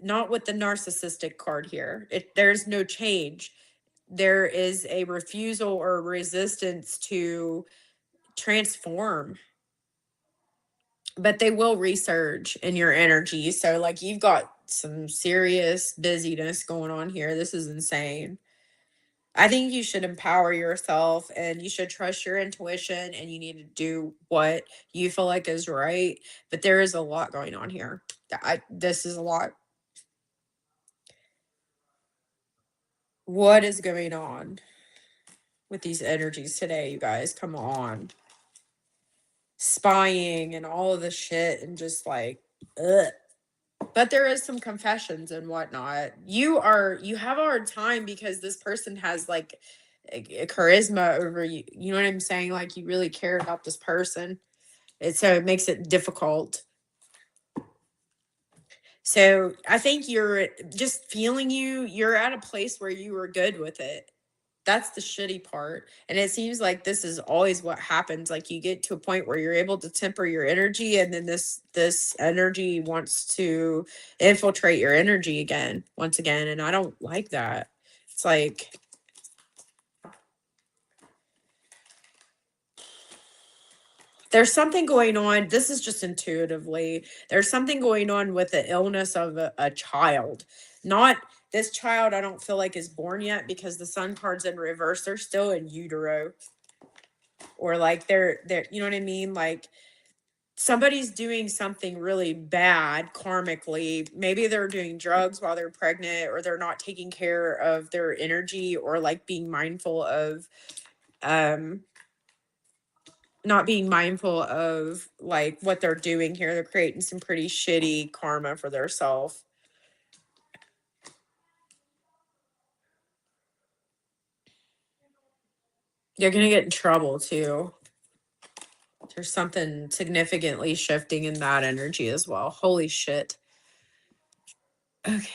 with the narcissistic card here. There's no change. There is a refusal or resistance to transform, but they will resurge in your energy. So like you've got some serious busyness going on here. This is insane. I think you should empower yourself and you should trust your intuition, and you need to do what you feel like is right. But there is a lot going on here. This is a lot. What is going on with these energies today, you guys? Come on. Spying and all of this shit, and just like, ugh. But there is some confessions and whatnot. You have a hard time because this person has like a charisma over you. You know what I'm saying? Like you really care about this person. So it makes it difficult. So I think you're just feeling you're at a place where you were good with it. That's the shitty part. And it seems like this is always what happens. Like you get to a point where you're able to temper your energy, and then this energy wants to infiltrate your energy again, once again. And I don't like that. It's like there's something going on. This is just intuitively. There's something going on with the illness of a child. Not this child, I don't feel like is born yet, because the sun card's in reverse. They're still in utero. Or like they're you know what I mean? Like somebody's doing something really bad karmically. Maybe they're doing drugs while they're pregnant, or they're not taking care of their energy, or like being mindful of um not being mindful of like what they're doing here. They're creating some pretty shitty karma for their self. They're gonna get in trouble too. There's something significantly shifting in that energy as well. Holy shit. Okay.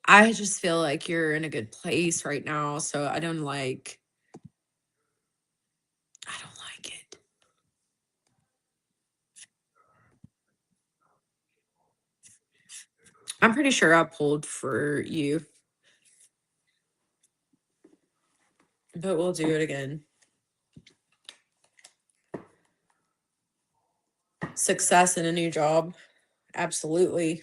I just feel like you're in a good place right now, so I don't like it. I'm pretty sure I pulled for you, but we'll do it again. Success in a new job. Absolutely.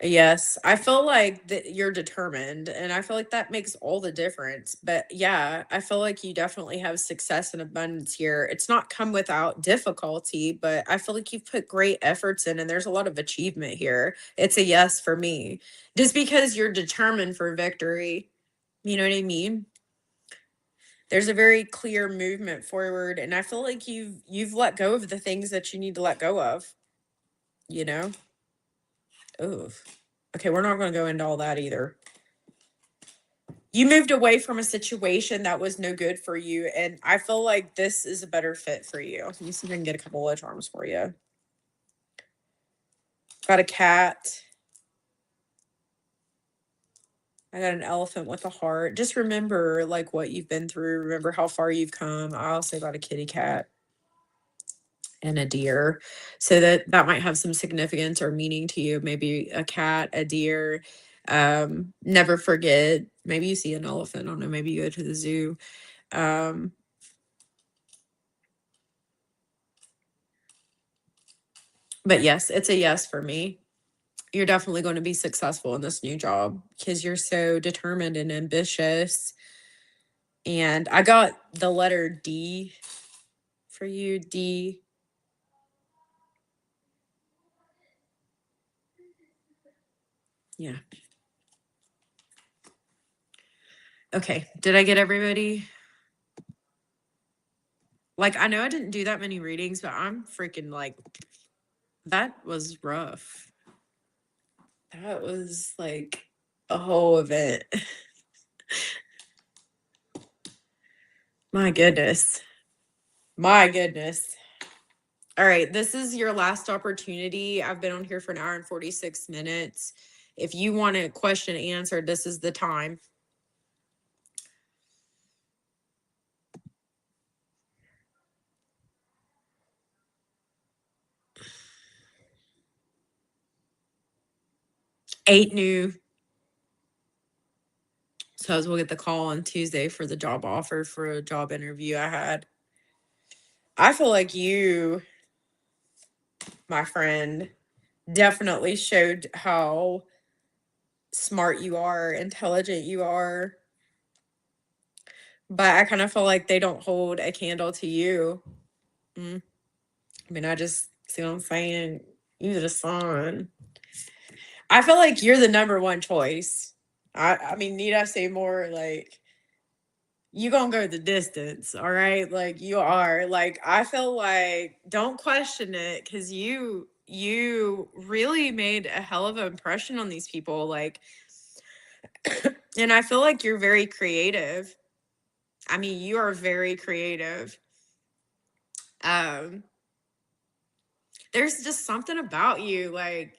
Yes, I feel like that you're determined, and I feel like that makes all the difference. But yeah, I feel like you definitely have success and abundance here. It's not come without difficulty, but I feel like you've put great efforts in, and there's a lot of achievement here. It's a yes for me, just because you're determined for victory. You know what I mean? There's a very clear movement forward, and I feel like you've let go of the things that you need to let go of. You know? Oh, okay. We're not going to go into all that either. You moved away from a situation that was no good for you, and I feel like this is a better fit for you. Let me see if I can get a couple of charms for you. Got a cat. I got an elephant with a heart. Just remember like what you've been through. Remember how far you've come. I also got a kitty cat and a deer. So that might have some significance or meaning to you. Maybe a cat, a deer. Never forget. Maybe you see an elephant. I don't know. Maybe you go to the zoo. Um, but yes, it's a yes for me. You're definitely going to be successful in this new job because you're so determined and ambitious. And I got the letter D for you. D. Yeah. Okay. Did I get everybody? Like, I know I didn't do that many readings, but I'm freaking like, that was rough. That was like a whole event. My goodness. My goodness. All right. This is your last opportunity. I've been on here for an hour and 46 minutes. If you want a question answered, this is the time. Eight new. So we'll get the call on Tuesday for the job offer for a job interview I had. I feel like you, my friend, definitely showed how smart you are, intelligent you are. But I kind of feel like they don't hold a candle to you. Mm. I mean, I just see what I'm saying. You're the sun. I feel like you're the number one choice. I mean, need I say more? Like, you gonna go the distance, all right? Like you are. Like I feel like don't question it because you really made a hell of an impression on these people. Like, and I feel like you're very creative. I mean, you are very creative. Um, there's just something about you, like,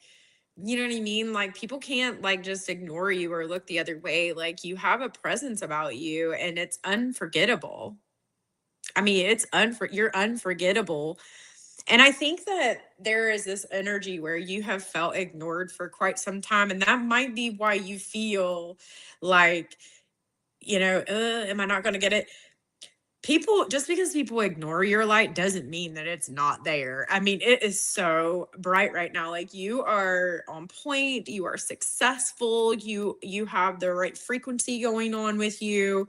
you know what I mean? Like people can't like just ignore you or look the other way. Like you have a presence about you and it's unforgettable. I mean, you're unforgettable. And I think that there is this energy where you have felt ignored for quite some time. And that might be why you feel like, am I not going to get it? People, just because people ignore your light doesn't mean that it's not there. I mean, it is so bright right now. Like you are on point, you are successful, you have the right frequency going on with you.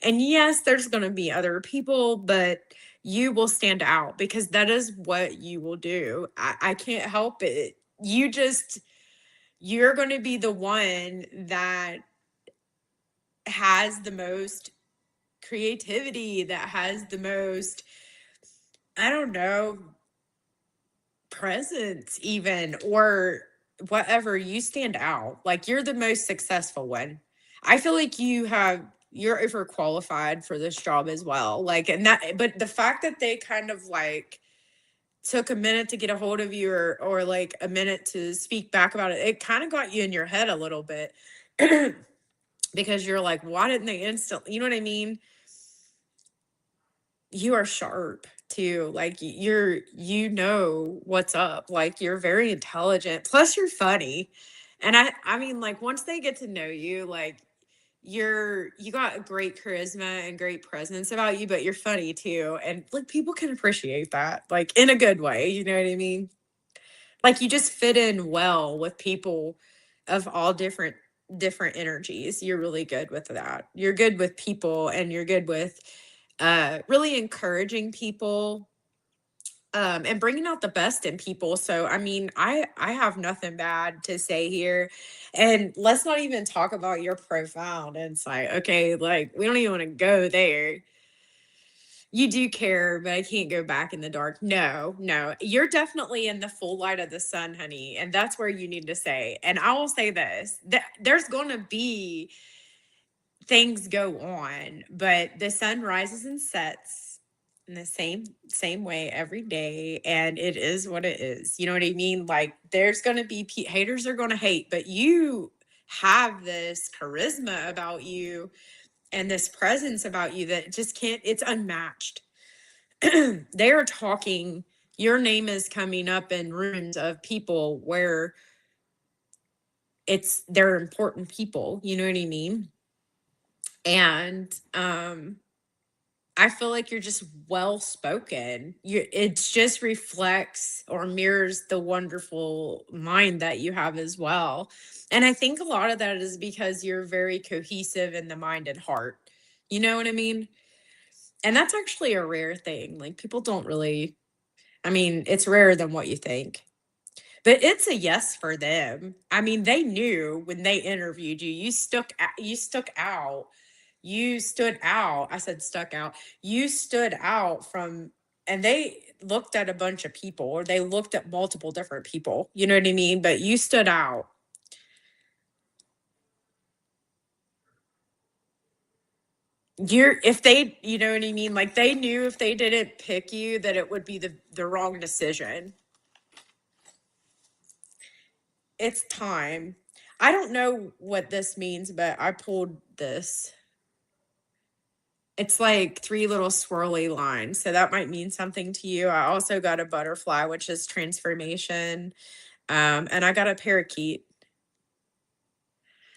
And yes, there's going to be other people, but you will stand out because that is what you will do. I can't help it. You're going to be the one that has the most creativity, that has the most, I don't know, presence, even, or whatever. You stand out. Like you're the most successful one. I feel like you're overqualified for this job as well. Like, and that, but the fact that they kind of like took a minute to get a hold of you or like a minute to speak back about it, it kind of got you in your head a little bit because you're like, why didn't they instantly, you know what I mean? You are sharp too. Like you know what's up. Like you're very intelligent. Plus you're funny. And I mean like once they get to know you, like you got a great charisma and great presence about you, but you're funny too. And like people can appreciate that, like in a good way, you know what I mean? Like you just fit in well with people of all different energies. You're really good with that. You're good with people, and you're good with really encouraging people, and bringing out the best in people. So I mean, I have nothing bad to say here. And let's not even talk about your profound insight. Okay, like we don't even want to go there. You do care, but I can't go back in the dark. No, no. You're definitely in the full light of the sun, honey. And that's where you need to say. And I will say this, that there's going to be things go on, but the sun rises and sets in the same way every day, and it is what it is. You know what I mean? Like there's going to be haters are going to hate, but you have this charisma about you and this presence about you that just can't, it's unmatched. They are talking, your name is coming up in rooms of people where they're important people, you know what I mean? And I feel like you're just well spoken. It just reflects or mirrors the wonderful mind that you have as well. And I think a lot of that is because you're very cohesive in the mind and heart. You know what I mean? And that's actually a rare thing. Like people don't really, I mean, it's rarer than what you think. But it's a yes for them. I mean, they knew when they interviewed you, you stuck out. You stood out. I said stuck out. You stood out from, and they looked at a bunch of people, or they looked at multiple different people. You know what I mean? But you stood out. If they, you know what I mean? Like they knew if they didn't pick you that it would be the wrong decision. It's time. I don't know what this means, but I pulled this. It's like three little swirly lines. So that might mean something to you. I also got a butterfly, which is transformation. And I got a parakeet.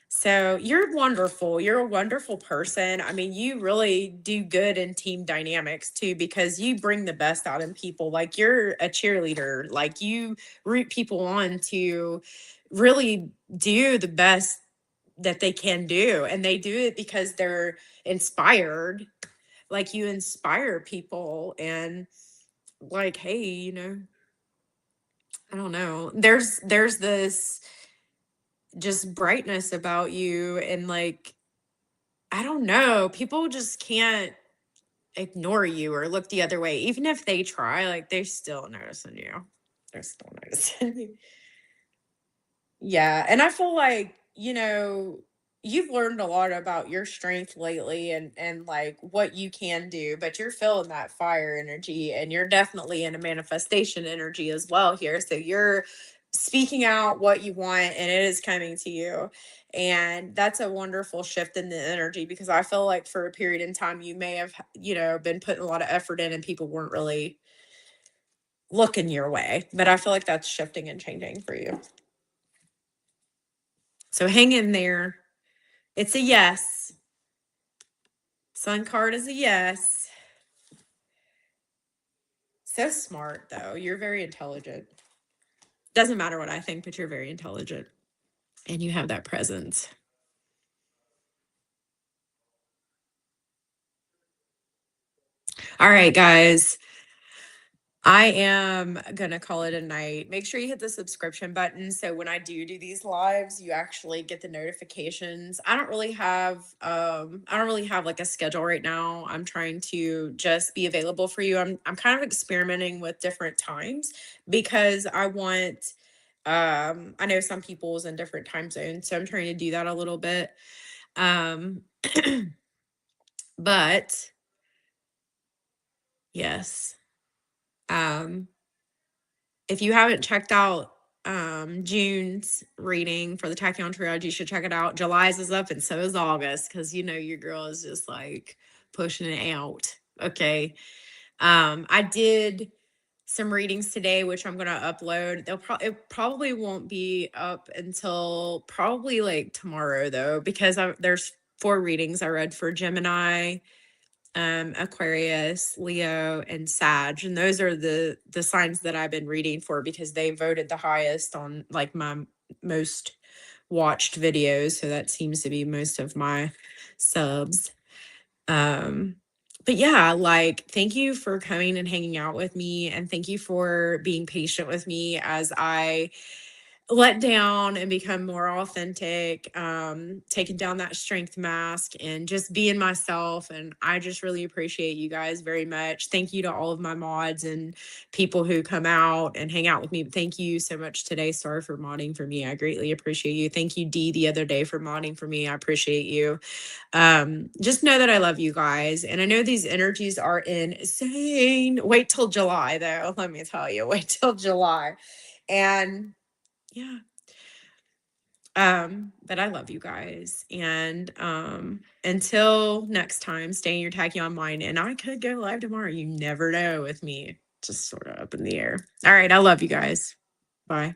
So you're wonderful. You're a wonderful person. I mean, you really do good in team dynamics too, because you bring the best out in people. Like you're a cheerleader. Like you root people on to really do the best that they can do. And they do it because they're inspired. Like you inspire people, and like, hey, I don't know. There's this just brightness about you, and like I don't know, people just can't ignore you or look the other way. Even if they try, like they're still noticing you. They're still noticing you. Yeah, and I feel like, you've learned a lot about your strength lately, and like what you can do, but you're feeling that fire energy, and you're definitely in a manifestation energy as well here. So you're speaking out what you want, and it is coming to you. And that's a wonderful shift in the energy, because I feel like for a period in time you may have, been putting a lot of effort in and people weren't really looking your way. But I feel like that's shifting and changing for you. So hang in there. It's a yes. Sun card is a yes. So smart, though. You're very intelligent. Doesn't matter what I think, but you're very intelligent. And you have that presence. All right, guys. I am going to call it a night. Make sure you hit the subscription button so when I do these lives, you actually get the notifications. I don't really have like a schedule right now. I'm trying to just be available for you. I'm kind of experimenting with different times, because I know some people's in different time zones, so I'm trying to do that a little bit. Um but yes. Um if you haven't checked out June's reading for the Taccion Triage, you should check it out. July's is up, and so is August, because your girl is just like pushing it out. Okay. I did some readings today, which I'm gonna upload. It probably won't be up until probably like tomorrow, though, because there's 4 readings I read for Gemini, Aquarius, Leo, and Sag, and those are the signs that I've been reading for because they voted the highest on like my most watched videos. So that seems to be most of my subs. Um, but yeah, like thank you for coming and hanging out with me, and thank you for being patient with me as I let down and become more authentic, taking down that strength mask and just being myself. And I just really appreciate you guys very much. Thank you to all of my mods and people who come out and hang out with me. Thank you so much today, Star, for modding for me. I greatly appreciate you. Thank you, Dee, the other day for modding for me. I appreciate you. Just know that I love you guys. And I know these energies are insane. Wait till July, though. Let me tell you, wait till July. And yeah, but I love you guys. And until next time, stay in your Tachyon mind. And I could go live tomorrow. You never know with me. Just sort of up in the air. All right. I love you guys. Bye.